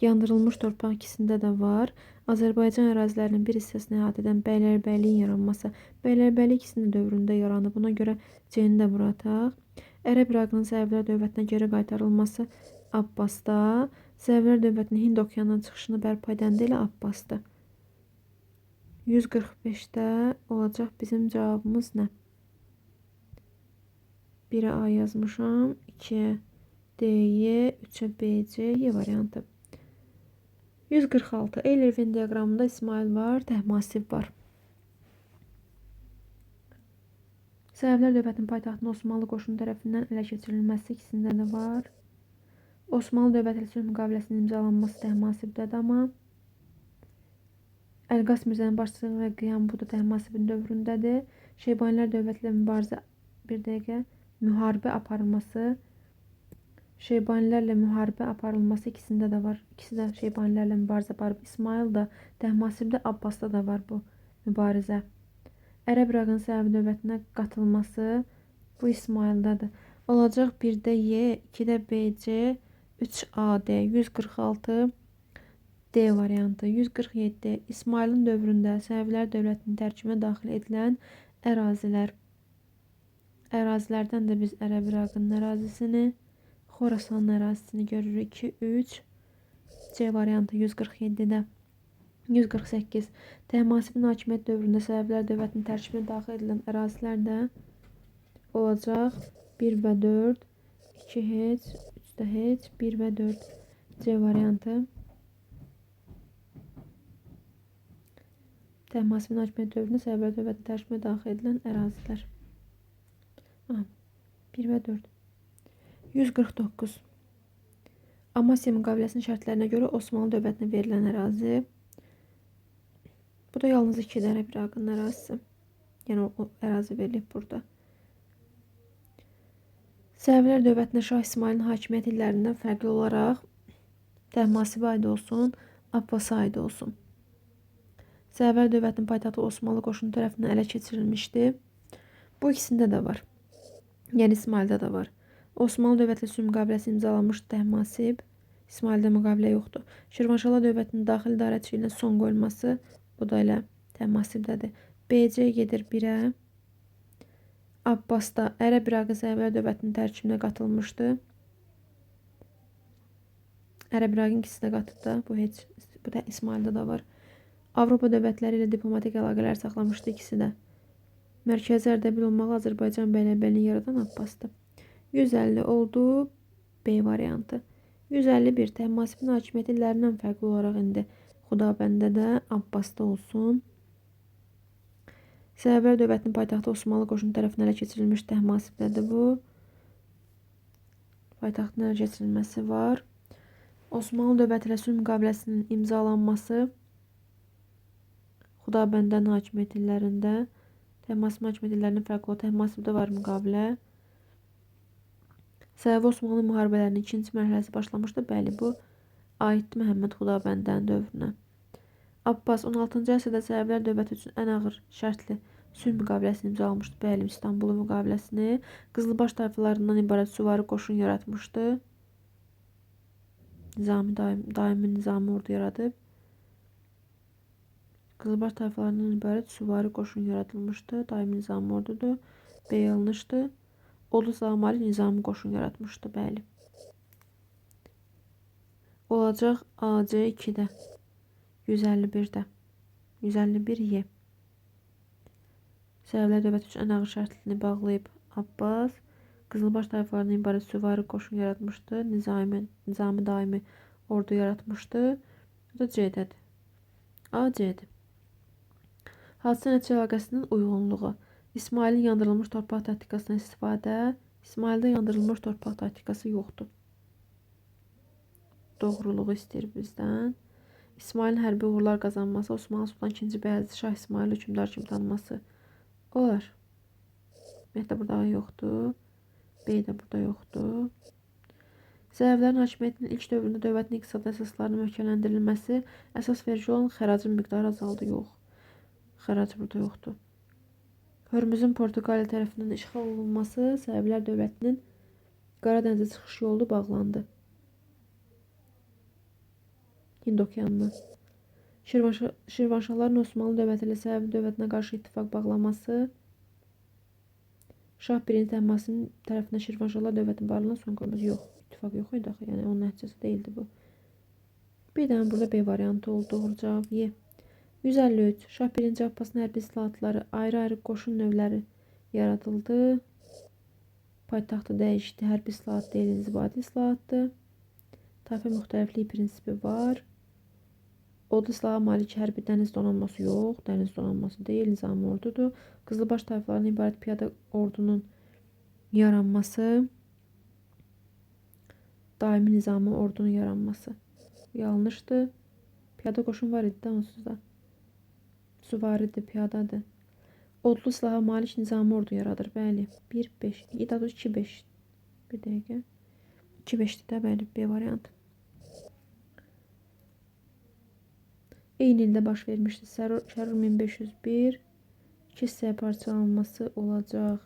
Yandırılmış torpaq ikisində də var. Azərbaycan ərazilərinin bir hissəsini əhatə edən Bəylərbəyliyin yaranması. Bəylərbəyli ikisinin dövründə yaranıb. Buna görə C-ni də bura ataq. Ərəb İraqının Səfəvilər dövlətinə geri qaytarılması Abbasda. Səfəvilər dövlətinin Hind okeanından çıxışını bərpa edən də elə Abbasda. 145'də olacaq bizim cavabımız nə? 1'ə A yazmışam, 2'ə D-Y, 3'ə B-C, Y variantı. 146. Euler Venn diaqramında İsmail var, təhmasib var. Səfəvilər dövlətinin paytaxtının Osmanlı qoşunu tərəfindən ələ keçirilməsi ikisində də var. Osmanlı dövləti ilə sülh müqaviləsinin imzalanması təhmasibdədir, amma Əlqas Mirzənin başçılığı və qiyam bu da təhmasibin dövründədir. Şeybanilər dövləti ilə mübarizə, bir dəqiqə, müharibə aparılması. Şeybanilərlə müharibə aparılması ikisində də var. İkisi də Şeybanilərlə mübarizə aparıb. İsmail da təhmasibdə, Abbasda da var bu mübarizə. Ərəb İraqın Səfəvi dövlətinə qatılması bu İsmaildadır. Olacaq 1'də Y, 2'də BC, 3A D, 146 D variantı. 147. İsmailin dövründə Səfəvilər dövlətinin tərkibinə daxil edilən ərazilər. Ərazilərdən də biz Ərəb İraqının ərazisini, Xorasanın ərazisini görürük. 2, 3. C variantı 147'də. 148. Təhmasibin hakimiyyət dövründə Səfəvilər dövlətinin tərkibinə daxil edilən ərazilərdə olacaq 1 və 4, 2 heç, 3 də heç, 1 və 4. C variantı. Təhmasibin hakimiyyət dövründə Səfəvilər dövlətinin tərkibinə daxil edilən ərazilər. 1 və 4. 149. Amasya müqaviləsinin şərtlərinə görə Osmanlı dövlətinə verilən ərazi. Bu da yalnız 2 Ərəb İraqının ərazisi. Yəni o ərazi verilib burada. Səfəvilər dövlətinə Şah İsmailin hakimiyyət illərindən fərqli olaraq təhmasibə aid olsun, Abbasa aid olsun. Səfəvilər dövlətinin paytaxtı Osmanlı qoşunu tərəfindən ələ keçirilmişdi. Bu ikisində də var. Yəni İsmaildə də var. Osmanlı dövləti sülh müqaviləsi imzalanmışdı təhmasib. İsmaildə müqavilə yoxdur. Şirvanşahlar dövlətinin daxili idarəçiliyinə son qoyulması bu da elə təhmasibdədir. BC gedir 1'ə. Abbasda Ərəb İraqı Səfəvilər dövlətinin tərkibinə qatılmışdı. Ərəb İraqın ikisi də qatıb da. Bu da İsmaildə də var. Avropa dövlətləri ilə diplomatik əlaqələr saxlamışdı ikisi də. Mərkəzi Ərdəbil olmağı Azərbaycan Bəylərbəyliyi yaradan Abbasdır. 150 oldu B variantı. 151. Təhmasibin hakimiyyət illərindən fərqli olaraq indi Xudabəndə də Abbasda olsun. Səfəvilər dövlətinin paytaxtı Osmanlı qoşunu tərəfindən ələ keçirilmiş təhmasibdədir bu. Paytaxtın ələ keçirilməsi var. Osmanlı dövləti ilə sülh müqaviləsinin imzalanması Xudabəndən hakimiyyət illərində. Təhmasib hakimiyyət illərindən fərqli o təhmasibdə var müqavilə. Səfəvi Osmanlı müharibələrinin ikinci mərhələsi başlamışdı. Bəli, bu aiddir Məhəmməd Xudabəndən dövrünə. Abbas 16-cı əsrdə Səfəvilər dövləti üçün ən ağır şərtli sülh müqaviləsini imzalamışdı. Bəli, İstanbul müqaviləsini. Qızılbaş tayfalarından ibarət süvari qoşun yaratmışdı. Daimi nizami ordu yaradıb. Qızılbaş tayfalarından ibarət süvari qoşun yaratılmışdı. Daimi nizami ordudur. B alınmışdı. Ordu Zamali nizami qoşun yaratmışdı. Bəli. Olacaq AC 2'də. 151'də. 151 Y. Səfəvilər dövləti üçün ən ağır şərtini bağlayıb Abbas. Qızılbaş tayfalarından ibarət süvari qoşun yaratmışdı. Nizami daimi ordu yaratmışdı. Bu da C'dədir. A, C'dir. Hadisə nəticə əlaqəsinin uyğunluğu. İsmailin yandırılmış torpaq taktikasından istifadə. İsmaildə yandırılmış torpaq taktikası yoxdur. Doğruluğu istəyir bizdən. İsmailin hərbi uğurlar qazanması, Osmanlı Sultan II Bəyazıd Şah İsmail hökmdar kimi tanınması olar. Ümumiyyətlə burada A yoxdur. B də burada yoxdur. Səfəvilərin hakimiyyətinin ilk dövründə dövlətin iqtisadi əsaslarının möhkəmləndirilməsi əsas verici olan xəracın miqdarı azaldı. Yox. Xərac burada yoxdur. Hörmüzün Portuqaliya tərəfindən işğal olunması Səfəvilər dövlətinin Qaradənizə çıxış yolu bağlandı. Hind okeanına. Şirvanşahların Osmanlı dövləti ilə Səfəvi dövlətinə qarşı ittifaq bağlaması Şah 1-ci Təhmasibin tərəfindən Şirvanşahlar dövlətinin varlığına son qoyması. Yox, ittifaq yox idi axı. Yəni onun nəticəsi deyildi bu. Bir dənə burada B variantı oldu. Doğru cavab Y. 153. Şah 1-ci Abbasın hərbi islahatları ayrı-ayrı qoşun növləri yaradıldı. Paytaxtı dəyişdi. Hərbi islahat deyil, inzibati islahatdır. Tayfa müxtəlifliyi prinsipi var. Odlu silaha malik hərbi dəniz donanması yox. Dəniz donanması deyil, nizami ordudur. Qızılbaş tayfalarından ibarət piyada ordunun yaranması. Daimi nizami ordunun yaranması. Yanlışdır. Piyada qoşun var idi də onsuz da. Süvaridir, piyadadır. Odlu silaha malik nizami ordu yaradır. Bəli. 1-5. İdad 2-5. Bir dəqiqə. 2-5'dir də, bəli. B variantı. Eyni ildə baş vermişdi. Şərur 1501. 2 hissəyə parçalanması olacaq.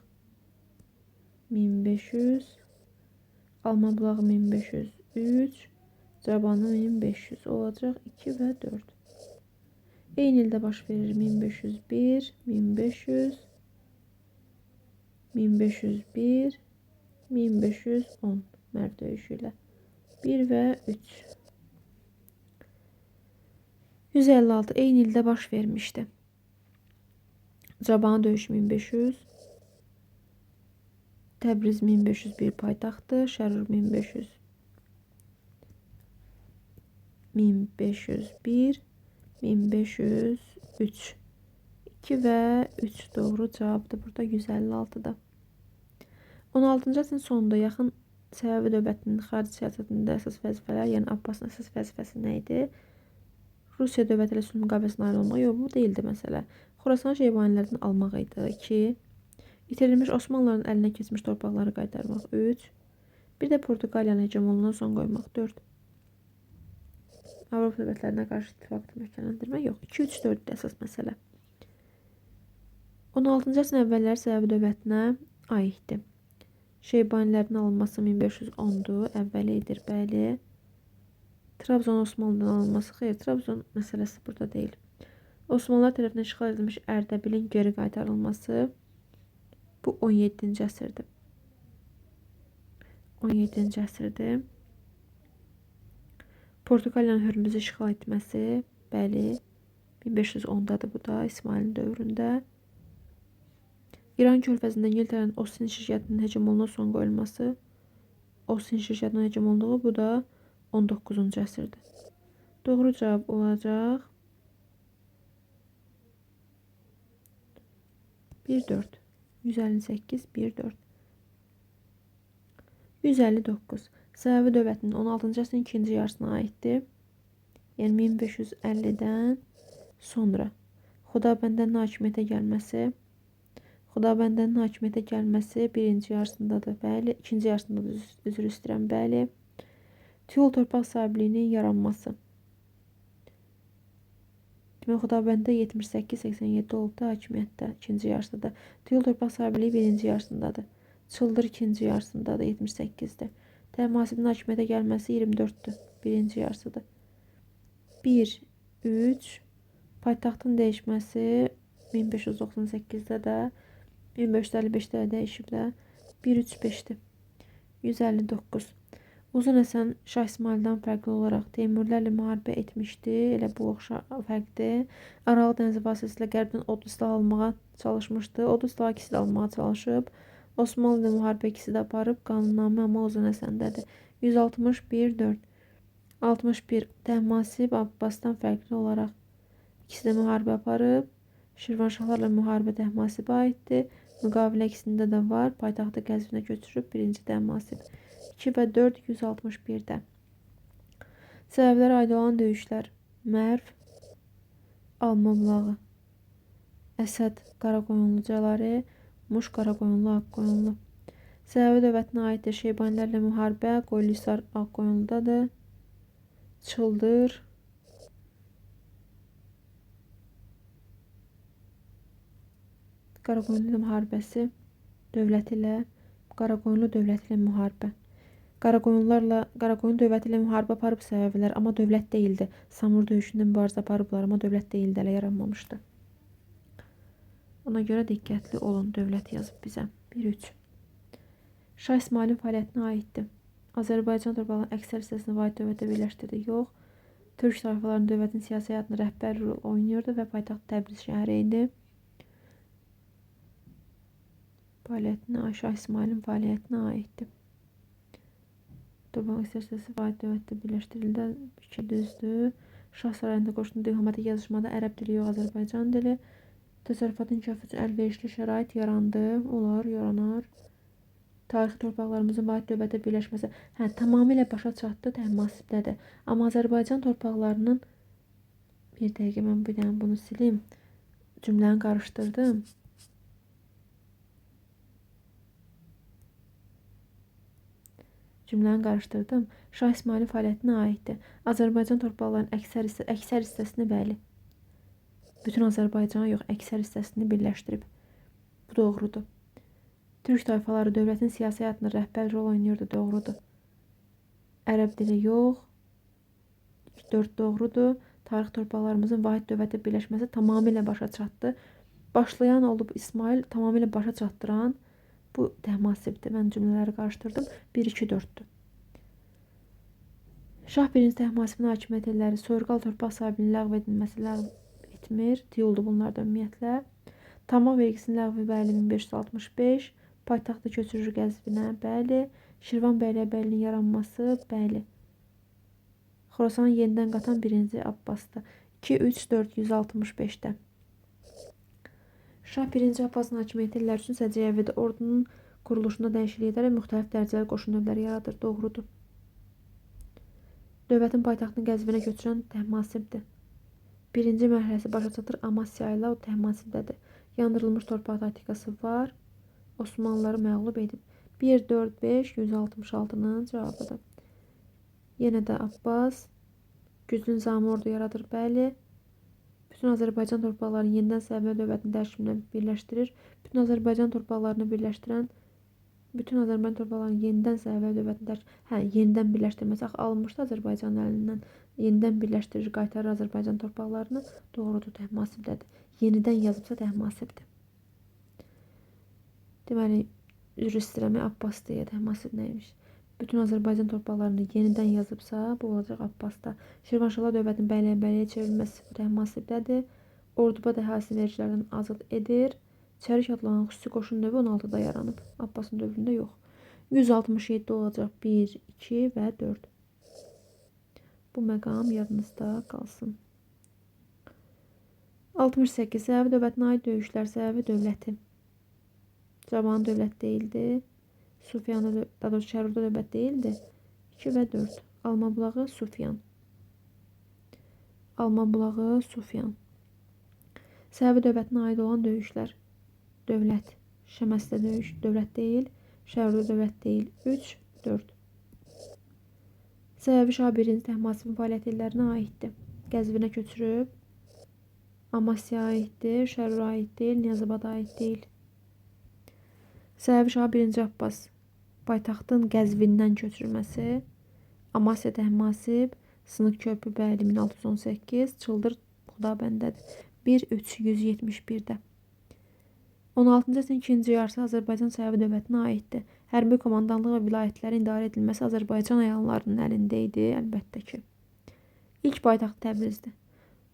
1500. Alman bulağı 1503. Cabanı 1500 olacaq. 2 və 4. Eyni ildə baş verir 1501, 1500, 1501, 1510 mərv döyüşü ilə. 1 və 3. 156 eyni ildə baş vermişdi. Cabanı döyüşü 1500, Təbriz 1501 paytaxtdır, Şərur 1500, 1501, 1503. 2 və 3 doğru cavabdır. Burada 156'da. 16-cı əsrin sonunda yaxın Səfəvi dövlətinin xarici siyasətində əsas vəzifələr, yəni Abbasın əsas vəzifəsi nə idi? Rusiya dövləti ilə sülh müqaviləsindən ayrılmaq. Yox, bu deyildi məsələ. Xorasan Şeybanilərdən almaq idi. 2. İtirilmiş Osmanlıların əlinə keçmiş torpaqları qaytarmaq. 3. Bir də Portuqaliyanın hegemonluğuna son qoymaq. 4. Avropa dövlətlərinə qarşı ittifaqı möhkəmləndirmək. Yox, 2, 3, 4 əsas məsələ. 16-cı əsrin əvvəlləri Səfəvi dövlətinə aiddir. Şeybanilərin alınması 1510'dur. Əvvəli edir, bəli. Trabzon Osmanlıdan alınması, xeyr, Trabzon məsələsi burada deyil. Osmanlılar tərəfindən işğal edilmiş Ərdəbilin geri qaytarılması bu 17-ci əsrdir. 17-ci əsrdir. Portuqaliyanın Hörmüzü işğal etməsi, bəli, 1510'dadır bu da, İsmailin dövründə. İran körfəzində İngiltərənin Ostin şirkətinin hegemonluğuna son qoyulması, Ostin şirkətinin hegemonluğu bu da 19-cu əsrdir. Doğru cavab olacaq 1-4. 158, 1-4. 159. Səfəvi dövlətinin 16-cı əsrin ikinci yarısına aiddir. Yəni 1550'dən sonra Xudabəndənin hakimiyyətə gəlməsi. Xudabəndənin hakimiyyətə gəlməsi birinci yarısındadır, bəli. İkinci yarısındadır, üzr istəyirəm, bəli. Tiyol torpaq sahibliyinin yaranması. Demək, Xudabəndə 78-87 olub da hakimiyyətdə, ikinci yarısında. Tiyol torpaq sahibliyi birinci yarısındadır. Çıldır ikinci yarısındadır, 78'dir. Təhmasibin hakimiyyətə gəlməsi 24'dür, birinci yarısıdır. 1, 3, paytaxtın dəyişməsi 1598'də də, 1555'də də dəyişiblər. 1, 3, 5'dir. 159. Uzun Həsən Şah İsmail'dən fərqli olaraq Teymurilərlə müharibə etmişdi. Elə bu fərqdir. Aralıq dənizi vasitəsilə qərbdən odlu silah almağa çalışmışdı. Odlu silah ikisi də almağa çalışıb. Osmanlı ilə müharibə ikisi də aparıb. Qanunnamə amma Uzun Həsəndədir. 161, 4. 61. Təhmasib Abbasdan fərqli olaraq ikisi də müharibə aparıb. Şirvanşahlarla müharibə Təhmasibə aiddir. Müqavilə ikisində də var. Paytaxtı Qəzvinə köçürüb birinci Təhmasib. 2 və 4, 161'də. Səbəblərə aid olan döyüşlər. Mərv, Alman bulağı, Əsəd Qaraqoyunlucaları, Muş Qaraqoyunlu, Ağqoyunlu. Səfəvi dövlətinə aiddir. Şeybanilərlə müharibə Qoylisar Ağqoyunludadır. Çıldır, Qaraqoyunlu müharibəsi dövləti ilə Qaraqoyunlu dövləti ilə müharibə. Qaraqoyun dövləti ilə müharibə aparıb Səfəvilər, amma dövlət deyildi. Samur döyüşündə mübarizə aparıblar, amma dövlət deyildi, hələ yaranmamışdı. Ona görə diqqətli olun, dövlət yazıb bizə. 1-3. Şah İsmailin fəaliyyətinə aiddir. Azərbaycan torpaqlarının əksər hissəsini vahid dövlətə birləşdirdi. Yox. Türk tayfalarının dövlətin siyasi həyatında rəhbər rol oynayırdı və paytaxt Təbriz şəhəri idi. Şah İsmailin fəaliyyətinə aiddir. Torpaqların əksər hissəsi vahid dövlətə birləşdirildi. 2 düzdür. Şah sarayında qoşulduğu diplomatik yazışmada ərəb dili yox, Azərbaycan dili. Təsərrüfatın inkişafı üçün əlverişli şərait yarandı. Olar, yaranar. Tarixi torpaqlarımızın vahid dövlətə birləşməsi tamamilə başa çatdı, təhmasibdədir. Amma Azərbaycan torpaqlarının bir dəqiqə mən bir dənə bunu silim. Cümləni qarışdırdım. Şah İsmailin fəaliyyətinə aiddir. Azərbaycan torpaqlarının əksər hissəsini bəli. Bütün Azərbaycanı yox, əksər hissəsini birləşdirib. Bu doğrudur. Türk tayfaları dövlətin siyasi həyatında rəhbər rol oynayırdı, doğrudur. Ərəb dili yox. 4 doğrudur. Tarix torpaqlarımızın vahid dövlətə birləşməsi tamamilə başa çatdı. Başlayan olub İsmail, tamamilə başa çatdıran. Bu təhmasibdir. Mən cümlələri qarışdırdım. 1-2-4-dür. Şah 1-ci Təhmasibin hakimiyyət illəri soyurqal torpaq sahibinin ləğv edilməsi ləğv etmir. Deyildi bunlardan ümumiyyətlə. Tamam vergisinin ləğvi bəli 1565. Paytaxtı köçürür Qəzvinə, bəli. Şirvan bəyliyin yaranması, bəli. Xorasanı yenidən qatan 1-ci Abbasdır. 2-3-4 165-də. Şah 1-ci Abbasın hakimiyyəti illəri üçün səciyyəvidir. Ordunun quruluşunda dəyişiklik edərək müxtəlif dərəcəli qoşun növləri yaradır, doğrudur. Dövlətin paytaxtını Qəzvinə köçürən Təhmasibdir. 1-ci mərhələsi başa çatır, Amasya ilə o Təhmasibdədir. Yandırılmış torpaq taktikası var. Osmanlıları məğlub edib. 1-4-5 166-nın cavabıdır. Yenə də Abbas güclü nizami ordu yaradır, bəli. Bütün Azərbaycan torpaqlarını yenidən Səfəvi dövlətinin tərkibinə birləşdirir. Bütün Azərbaycan torpaqlarını yenidən Səfəvi dövlətinin tərkibinə yenidən birləşdirməsi alınmışdı Azərbaycanın əlindən. Yenidən birləşdirir, qaytarır Azərbaycan torpaqlarını. Doğrudur, Təhmasibdədir. Yenidən yazıbsa Təhmasibdir. Deməli, üzr istəyirəm, Abbas deyə Təhmasib nəymiş? Bütün Azərbaycan torpaqlarını yenidən yazıbsa, bu olacaq Abbasda. Şirvanşahlar dövlətinin bəyliyə çevrilməsi bu Təhmasibdədir. Ordubad əhalisi vergilərdən azad edir. Çərik adlanan xüsusi qoşun növü 16-da yaranıb. Abbasın dövründə yox. 167 olacaq 1, 2 və 4. Bu məqam yadınızda qalsın. 68. Səfəvi dövlətinə aid döyüşlər. Səfəvi dövləti Cavan dövlət deyildi. Şərurda dövlət deyildi. 2 və 4. Almabulağı, Sufyan. Səfəvi dövlətinə aid olan döyüşlər. Dövlət. Şəməsdə döyüş dövlət deyil. Şərurda dövlət deyil. 3, 4. Səfəvi Şah 1-ci Təhmasibin fəaliyyət illərinə aiddir. Qəzvinə köçürüb. Amasya aiddir. Şərura aid deyil. Niyazabada aid deyil. Səfəvi Şah 1-ci Abbas paytaxtın Qəzvindən köçürülməsi. Amasya Təhmasib. Sınıq körpü bəli 1618. Çıldır Xudabəndədir. 1-3-171-də. 16-cı əsrin ikinci yarısı Azərbaycan Səfəvi dövlətinə aiddir. Hərbi komandanlıq və vilayətlərin idarə edilməsi Azərbaycan əyanlarının əlində idi, əlbəttə ki. İlk paytaxt Təbrizdir.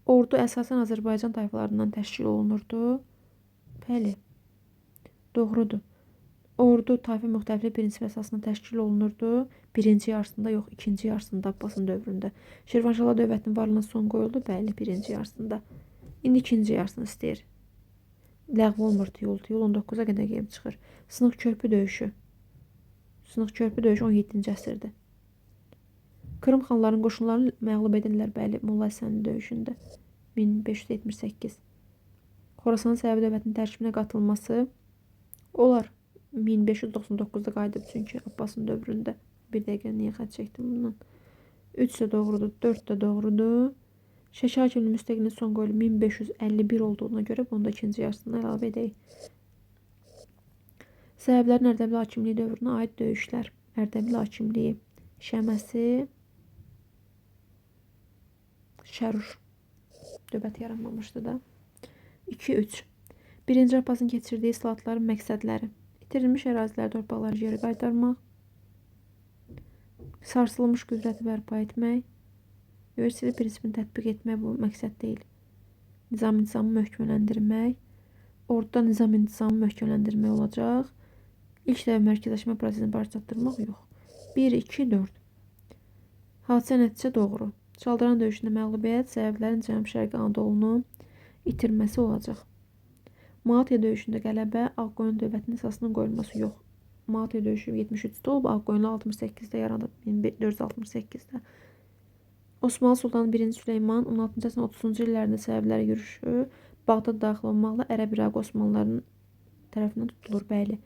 Ordu əsasən Azərbaycan tayfalarından təşkil olunurdu. Bəli, doğrudur. Ordu tayfa müxtəliflik prinsipi əsasında təşkil olunurdu. Birinci yarısında yox, ikinci yarısında Abbasın dövründə. Şirvanşahlar dövlətinin varlığına son qoyuldu, bəli, birinci yarısında. İndi ikinci yarısını istəyir. Ləğv olmur Tiyul 19-a qədər gəlib çıxır. Sınıq körpü döyüşü 17-ci əsrdir. Krım xanların qoşunlarını məğlub edirlər, bəli, Molla Həsənli döyüşündə 1578. Xorasan Səfəvi dövlətinin tərkibinə qatılması olar. 1599-da qayıdıb çünki Abbasın dövründə. Bir dəqiqə niyə xət çəkdim bundan? 3 də doğrudur, 4 də doğrudur. Şəki hakiminin müstəqilliyin son qoyulu 1551 olduğuna görə bunu da ikinci yarısına əlavə edək. Səbəblərin Ərdəbil hakimliyi dövrünə aid döyüşlər. Ərdəbil hakimliyi işəməsi, Şərur dövlət yaranmamışdı da. 2-3. 1-ci Abbasın keçirdiyi islahatların məqsədləri. İtirilmiş əraziləri, torpaqları geri qaytarmaq, sarsılmış qüdrəti bərpa etmək, Üniversiteli prinsipini tətbiq etmək bu məqsəd deyil. Nizam-intizamı möhkəmləndirmək, orduda nizam-intizamı möhkəmləndirmək olacaq. İlk dəfə mərkəzləşmə prosesini baş çatdırmaq yox. 1, 2, 4. Hadisə nəticə doğru. Çaldıran döyüşündə məğlubiyyət səbəblərin Cənub-Şərqi Anadolunu itirməsi olacaq. Malatya döyüşündə qələbə Ağqoyun dövlətinin əsasının qoyulması yox. Malatya döyüşü 73-də olub, Ağqoyunlu 68-də yaranıb, 1468-də. Osmanlı Sultanı 1-ci Süleyman 16-cı əsrin 30-cu illərində səbəbləri yürüşü Bağdad daxil olmaqla Ərəb-İraqı Osmanlıların tərəfindən tutulur, bəli,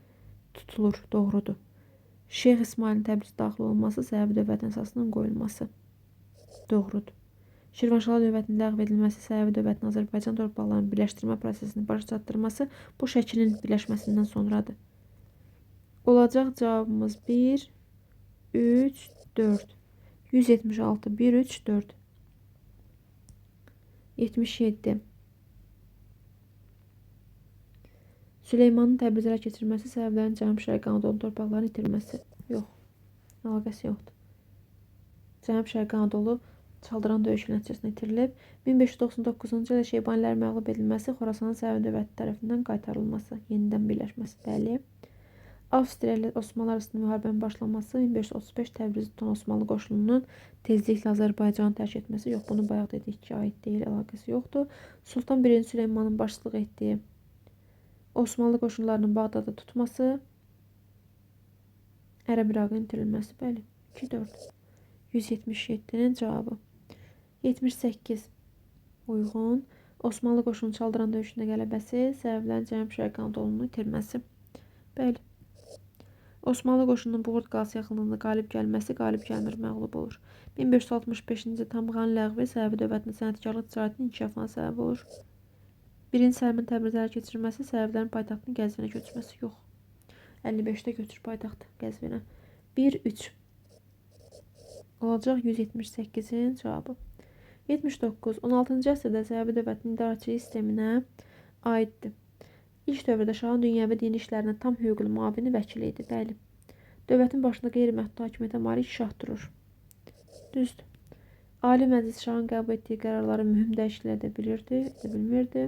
tutulur, doğrudur. Şeyx İsmailin Təbriz daxil olması səbəbi dövlətin əsasının qoyulması, doğrudur. Şirvanşahlar dövlətinin ləğv edilməsi səbəbi dövlətin Azərbaycan torpaqlarının birləşdirmə prosesini başa çatdırması bu şəklin birləşməsindən sonradır. Olacaq cavabımız 1, 3, 4. 176, 1, 3, 4. 77. Süleymanın Təbriz ələ keçirməsi səbəblərin Cənub-Şərqi Anadolu torpaqlarını itirməsi. Yox, əlaqəsi yoxdur. Cənub-Şərqi Anadolu Çaldıran döyüşü nəticəsində itirilib. 1599-cu ildə Şeybanilərin məğlub edilməsi, Xorasanın Səfəvi dövləti tərəfindən qaytarılması, yenidən birləşməsi, bəli. Avstriya ilə Osmanlı arasında müharibənin başlaması, 1535 Təbrizdə tutan Osmanlı qoşununun tezliklə Azərbaycanı tərk etməsi, yox, bunu bayaq dedik ki, aid deyil, əlaqəsi yoxdur. Sultan 1-ci Süleymanın başçılıq etdiyi Osmanlı qoşunlarının Bağdada tutması, Ərəb-İraqın itirilməsi, bəli. 2-4. 177-nin cavabı. 78. Uyğun. Osmanlı qoşunu Çaldıran döyüşündə qələbəsi, səbəblərin Cənub-Şərqi Anadolunu itirməsi. Bəli. Osmanlı qoşununun Buğurt qalası yaxınlığında qalib gəlməsi, qalib gəlmir, məğlub olur. 1565-ci Tamğanın ləğvi səbəbi dövlətin sənətkarlıq ticarətinin inkişafına səbəb olur. 1-ci Səlimin Təbrizə ələ keçirilməsi, səbəblərin paytaxtının Qəzvinə köçməsi, yox. 55-də köçür paytaxt Qəzvinə. 1-3. Olacaq 178-in cavabı. 79. 16-cı əsrdə səbəbi dövlətin idarəçilik sisteminə aiddir. İlk dövrdə şahın dünyəvi dini işlərinə tam hüquqlu müavini vəkili idi, bəli. Dövlətin başında qeyri-məhdud hakimiyyətə malik şah durur. Düzdür. Ali Məclis şahın qəbul etdiyi qərarları mühüm dəyişikliklər edə bilirdi, edə bilmirdi.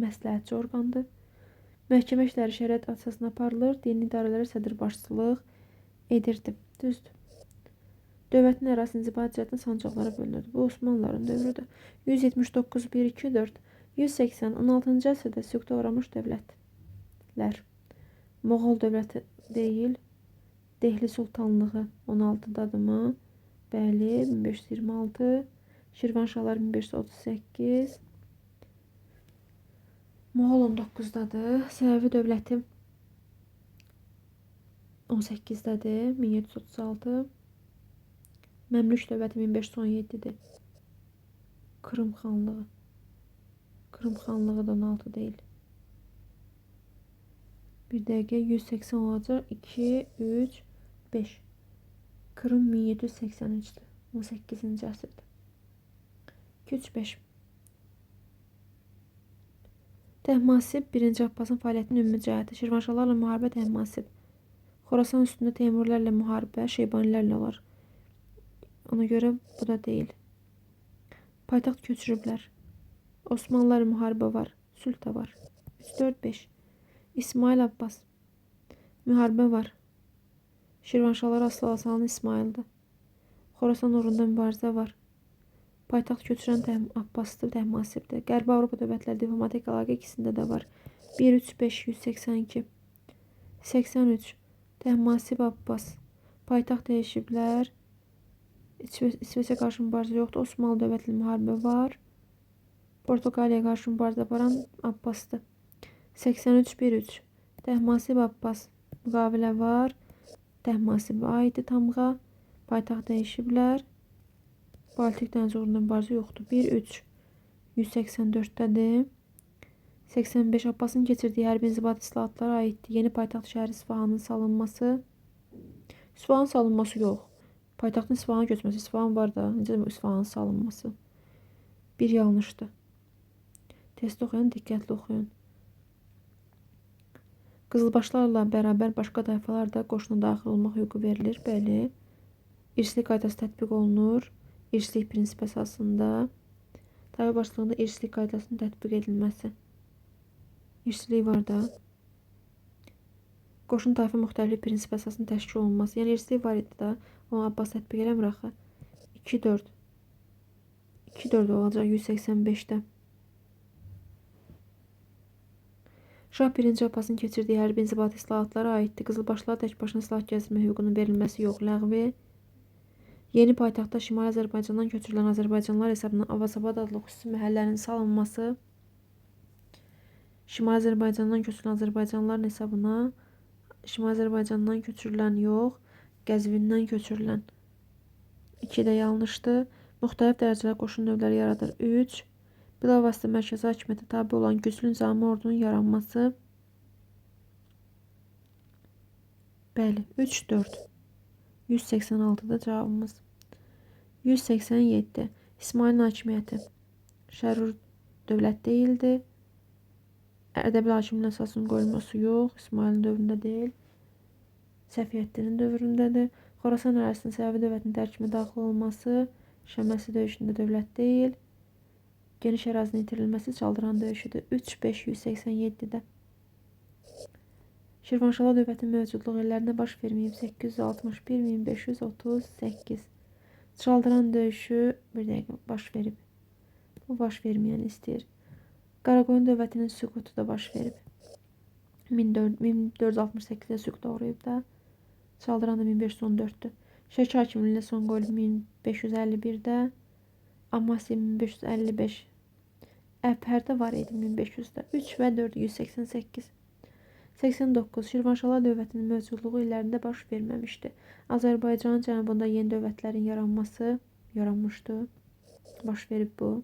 Məsləhətçi orqandır. Məhkəmə işləri şəriət əsasına aparılır, dini idarələrə sədr başçılıq edirdi. Düzdür. Dövlətin ərazisi inzibati cəhətdən sancaqlara bölünürdü. Bu Osmanlıların dövrüdür. 179, 1, 2, 4. 180. 16-cı əsrdə süquta uğramış dövlətlər. Moğol dövləti deyil. Dehli Sultanlığı 16-dadımı? Bəli, 1526. Şirvanşahlar 1538. Moğol 19-dadır. Səfəvi dövləti 18-dədir. 1736. Məmlük dövləti 1517-dir. Krım xanlığı. Krım xanlığı da 16 deyil. Bir dəqiqə 180 olacaq. 2, 3, 5. Krım 1783-dür. 18-ci əsrdə. 2-3-5. Təhmasib 1-ci Abbasın fəaliyyətinin ümumi cəhəti. Şirvanşahlarla müharibə Təhmasib. Xorasan üstündə Teymurilərlə müharibə Şeybanilərlə olar. Ona görə bu da deyil. Paytaxt köçürüblər. Osmanlılarla müharibə var. Sülh də var. 3, 4, 5. İsmail Abbas. Müharibə var. Şirvanşahlar asıl asanın İsmail'dir. Xorasan uğrunda mübarizə var. Paytaxt köçürən Abbasdır, Təhmasibdir. Qərbi Avropa dövlətləri diplomatik əlaqə ikisində də var. 1, 3, 5, 182. 83. Təhmasib Abbas. Paytaxt dəyişiblər. İsveçə qarşı mübarizə yoxdur. Osmanlı dövlətli müharibə var. Portuqaliyaya qarşı mübarizə aparan Abbasdır. 83, 1, 3. Təhmasib Abbas. Müqavilə var. Təhmasibə aiddir tamğa. Paytaxt dəyişiblər. Baltik dənizi uğrunda mübarizə yoxdur. 1, 3. 184-dədir. 85 Abbasın keçirdiyi hərbi inzibati islahatlara aiddir. Yeni paytaxt şəhəri İsfahanın salınması. İsfahanın salınması yox. Paytaxtın İsfahana göçməsi. İsfahan var da. Necə İsfahanın salınması. Bir yanlışdır. Test oxuyun, diqqətli oxuyun. Qızılbaşlarla bərabər başqa tayfalar da qoşuna daxil olmaq hüququ verilir. Bəli. İrslik qaydası tətbiq olunur. İrslik prinsip əsasında. Tayfa başlığında irslik qaydasının tətbiq edilməsi. İrslik var da. Qoşun tayfa müxtəlif prinsip əsasının təşkil olunması. Yəni irslik var idi da. Onu Abbas tətbiq eləmir axı. 2-4. 2-4 olacaq 185-də. Şah 1. Abbasın keçirdiyi hərbi inzibati islahatlara aiddir. Qızılbaşlara tək başına silah gəzdirmə hüququnun verilməsi yox, ləğvi. Yeni paytaxtda Şimali Azərbaycandan köçürülən Azərbaycanlılar hesabına Avazabad adlı xüsusi məhəllənin salınması. Şimali Azərbaycandan köçürülən Azərbaycanlıların hesabına Şimali Azərbaycandan köçürülən yox, Qəzvindən köçürülən. 2 də yanlışdır. Müxtəlif dərəcələr qoşun növləri yaradır. 3. Bilavasitə mərkəzi hakimiyyətə tabi olan güclü nizami ordunun yaranması. Bəli, 3-4. 186-da cavabımız. 187. İsmailin hakimiyyəti. Şərur dövlət deyildi. Ərdəbil hakimin əsasının qoyulması yox. İsmailin dövründə deyil. Səfiyyəddinin dövründədir. Xorasan ərazisinin Səfəvi dövlətinin tərkibinə daxil olması. Şəməsi döyüşündə dövlət deyil. Geniş ərazinin itirilməsi Çaldıran döyüşüdür. 3-5 187-də. Şirvanşala dövlətinin mövcudluğu illərində baş verməyib. 861-1538. Çaldıran döyüşü bir dəqiqə baş verib. Bu baş verməyəni istəyir. Qaraqoyun dövlətinin süqutu da baş verib. 1468-də süqut uğrayıb da. Çaldıran da 1514-dür. Şəki hakimliyinə son qoyulub 1551-də. Amasya 1555. Əbhərdə var idi 1500-də. 3 və 4 188. 89. Şirvanşala dövlətinin mövcudluğu illərində baş verməmişdi. Azərbaycanın cənubunda yeni dövlətlərin yaranması yaranmışdı. Baş verib bu.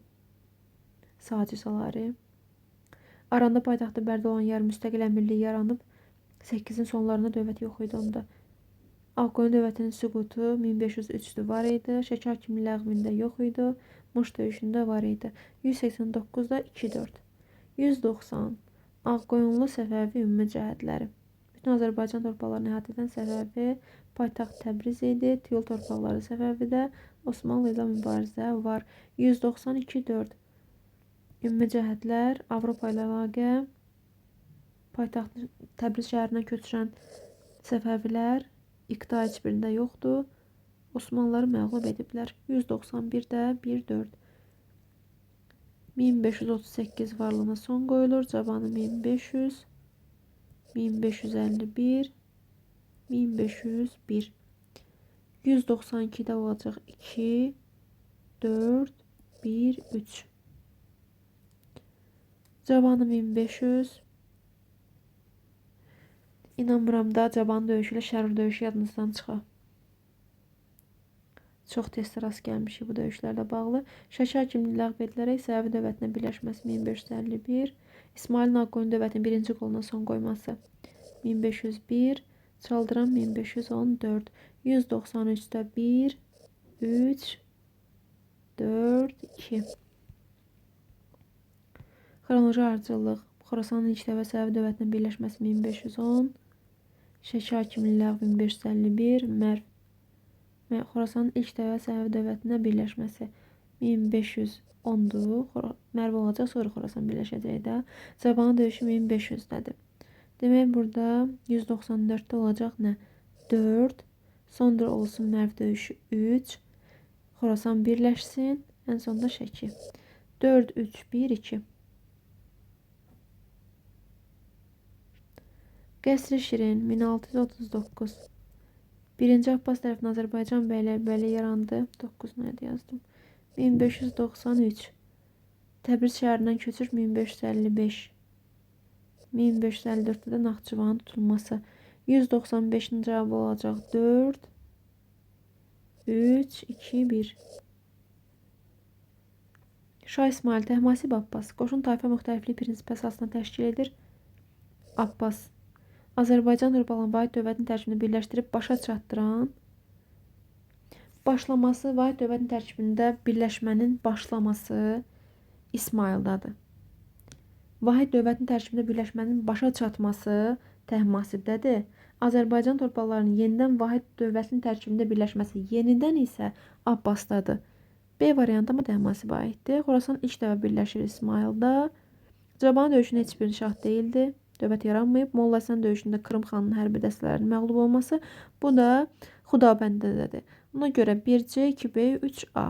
Sağcı Salari. Aranda paytaxtı Bərdə olan yarı müstəqil əmirliyi yaranıb. 8-in sonlarında dövlət yox idi onda. Ağqoyun dövlətinin süqutu 1503-də var idi. Şəki hakiminin ləğvində yox idi. Muş döyüşündə var idi. 189-da 2-4. 190. Ağqoyunlu Səfəvi ümumi cəhətləri. Bütün Azərbaycan torpaqlarını əhatə edən Səfəvi paytaxt Təbriz idi. Tiyol torpaqları Səfəvidə. Osmanlı ilə mübarizə var. 192-4. Ümumi cəhətlər Avropa ilə əlaqə. Paytaxt Təbriz şəhərindən köçürən Səfəvilər iqta heç birində yoxdur. Osmanlıları məğlub ediblər. 191-də 1-4. 1538 varlığına son qoyulur. Cavanı 1500. 1551. 1501. 192-də olacaq 2, 4, 1, 3. Cavanı 1500. İnanmıram da Cavan döyüşü ilə Şərur döyüşü yadınızdan çıxa. Çox tez rast gəlmişik bu döyüşlərlə bağlı. Şəki hakimliyi ləğv edilərək Səfəvi dövlətinə birləşməsi 1551. İsmailin Ağqoyun dövlətinin birinci qoluna son qoyması 1501. Çaldıran 1514. 193-də 1, 3, 4, 2. Xronoloji ardıcıllıq. Xorasanın ilk dəvə Səfəvi dövlətinə birləşməsi 1510. Şəki hakimliyi ləğv 1551. Xorasanın ilk dəvə Səfəvi dövlətinə birləşməsi 1510-dur. Mərv olacaq, sonra Xorasan birləşəcək də. Cavanı döyüşü 1500-dədir. Demək burada 194-də olacaq nə? 4. Sonra olsun Mərv döyüşü 3. Xorasan birləşsin. Ən sonunda Şəki. 4, 3, 1, 2. Qəsri Şirin 1639. 1. Abbas tərəfindən Azərbaycan bəylərbəyi yarandı. 9 nədə yazdım. 1593. Təbriz şəhərindən köçür 1555. 1554-də də Naxçıvanın tutulması. 195-in cavabı olacaq 4, 3, 2, 1. Şah İsmail, Təhmasib Abbas. Qoşun tayfa müxtəliflik prinsipi əsasında təşkil edir. Abbas. Azərbaycan Türkbalan vahid dövlətin tərkibini birləşdirib başa çatdıran. Başlaması, vahid dövlətin tərkibində birləşmənin başlaması İsmaildadır. Vahid dövlətin tərkibində birləşmənin başa çatması Təhmasibdədir. Azərbaycan torpaqlarının yenidən vahid dövlətin tərkibində birləşməsi yenidən isə Abbasdadır. B variantı amma Təhmasibə aiddir. Xorasan ilk dəfə birləşir İsmailda. Caban döyüşünün heç bir şah değildi. Dövlət yaranmayıb. Molla Həsən döyüşündə Krım xanının hərbi dəstələrinin məğlub olması. Bu da Xudabəndədədir. Ona görə 1C, 2B, 3A.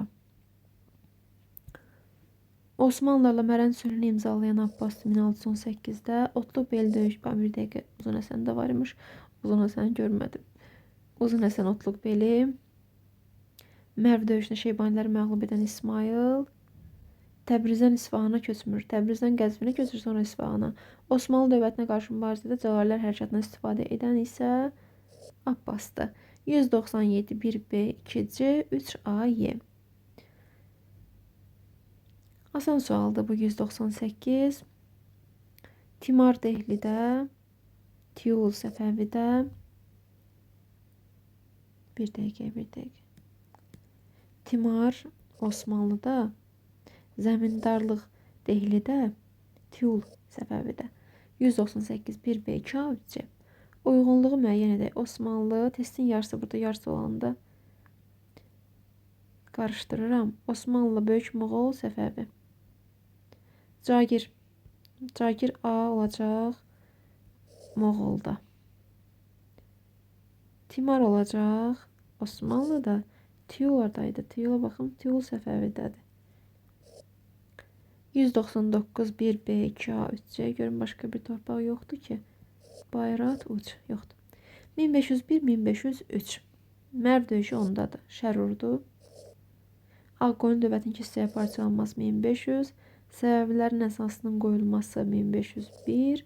Osmanlılarla Mərənin sülhünü imzalayan Abbas 1618-də Otluq bel döyüş, bir dəqiqə Uzun Həsəndə var imiş. Uzun Həsəni görmədim. Uzun Həsən Otluq beli, Mərv döyüşündə Şeybaniləri məğlub edən İsmail, Təbrizdən İsfahana köçmür. Təbrizdən Qəzvinə köçür, sonra İsfahana. Osmanlı dövlətinə qarşı mübarizədə Cəlalilər hərəkatından istifadə edən isə Abbasdır. 197 1B 2C 3A Y. Asan sualdır bu 198. Timar Dehlidə, Tiyul Səfəvidə. Bir dəqiqə. Timar Osmanlıda, Zəmindarlıq Dehlidə, Tiyul Səfəvidə. 198 1B 2A 3C. Uyğunluğu müəyyən edək. Osmanlı, testin yarısı burada, yarısı olanda qarışdırıram. Osmanlı, Böyük Moğol, Səfəvi. Cagir A olacaq Moğolda. Timar olacaq Osmanlıda. Tiyul oradaydı. Tiyula baxın. Tiyul Səfəvidədir. 199 1B 2A 3C. Görün başqa bir torpaq yoxdur ki. Bayrat uç yoxdur. 1501 1503. Mərv döyüşü ondadır. Şərurdur. Ağqoyun dövlətin hissəyə parçalanması 1500. Səbəblərin əsasının qoyulması 1501.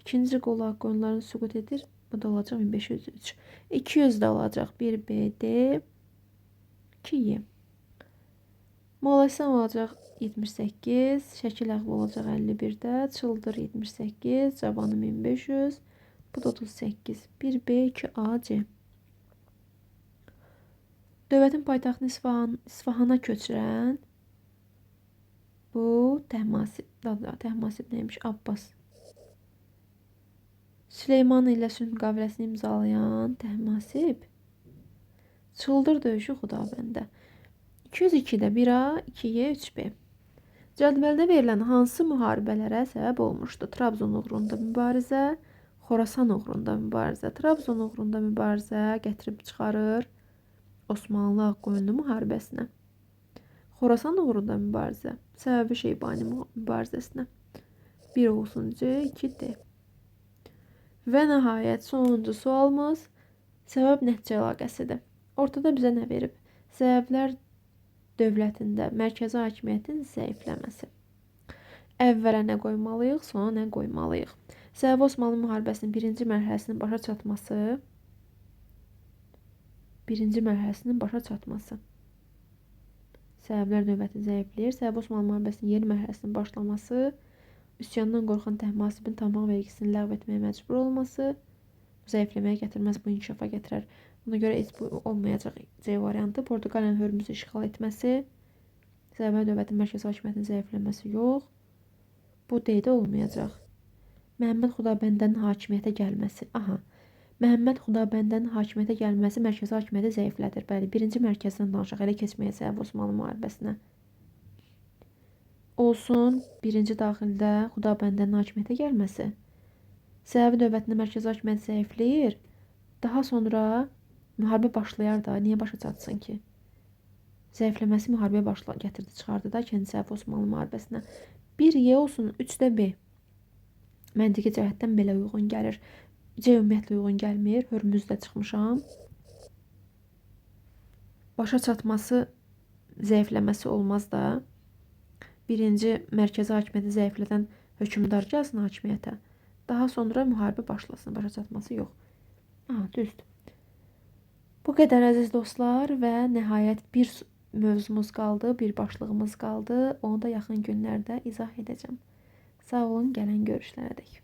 İkinci qolu Ağqoyunların süqut edir. Bu da olacaq 1503. 200 də olacaq 1BD 2Y. Molla Həsən olacaq 78. Şəkil Əğva olacaq 51-də. Çıldır 78. Cavanı 1500. Bu da 38. 1B 2AC. Dövlətin paytaxtını İsfahana köçürən bu Təhmasib neymiş? Abbas. Süleyman ilə sülh müqaviləsini imzalayan Təhmasib. Çıldır döyüşü Xudabəndə. 202-də 1A, 2Y, 3B. Cədvəldə verilən hansı müharibələrə səbəb olmuşdu? Trabzon uğrunda mübarizə, Xorasan uğrunda mübarizə. Trabzon uğrunda mübarizə gətirib çıxarır Osmanlı Ağqoyunlu müharibəsinə. Xorasan uğrunda mübarizə, səbəbi Şeybani mübarizəsinə. 1 olsun C, 2D. Və nəhayət sonuncu sualımız səbəb nəticə əlaqəsidir. Ortada bizə nə verib? Səbəblər dövlətində mərkəzi hakimiyyətin zəifləməsi. Əvvələ nə qoymalıyıq, sonra nə qoymalıyıq? Səbəbi Osmanlı müharibəsinin birinci mərhələsinin başa çatması. Səbəblər dövləti zəifləyir. Səbəbi Osmanlı müharibəsinin yeni mərhələsinin başlaması, üsyandan qorxan Təhmasibin tamam vergisini ləğv etməyə məcbur olması, zəifləməyə gətirməz, bu inkişafa gətirər. Buna görə heç bu olmayacaq C variantı. Portuqaliyanın Hörmüzü işğal etməsi, səbəbi dövlətin mərkəzi hakimiyyətinin zəifləməsi yox. Bu D-də olmayacaq. Məhəmməd Xudabəndənin hakimiyyətə gəlməsi. Məhəmməd Xudabəndənin hakimiyyətə gəlməsi mərkəzi hakimiyyəti zəiflədir. Bəli, birinci mərkəzdən danışaq, elə keçməyə səbəb Osmanlı müharibəsinə. Olsun, birinci daxildə Xudabəndənin hakimiyyətə gəlməsi. Səbəbi dövlətində mərkəzi hakimiyyət zəifləyir. Daha sonra müharibə başlayar da, niyə başa çatsın ki? Zəifləməsi müharibəyə gətirdi, çıxardı da ikinci səbəb Osmanlı müharibəsinə. 1Y olsun, 3də B. Məntiqi cəhətdən belə uyğun gəlir. C ümumiyyətlə uyğun gəlmir. Hörmüzdə çıxmışam. Başa çatması, zəifləməsi olmaz da. Birinci mərkəzi hakimiyyəti zəiflədən hökmdar gəlsin hakimiyyətə. Daha sonra müharibə başlasın. Başa çatması yox. Düzdür. Bu qədər əziz dostlar və nəhayət bir mövzumuz qaldı, bir başlığımız qaldı. Onu da yaxın günlərdə izah edəcəm. Sağ olun, gələn görüşlərədək.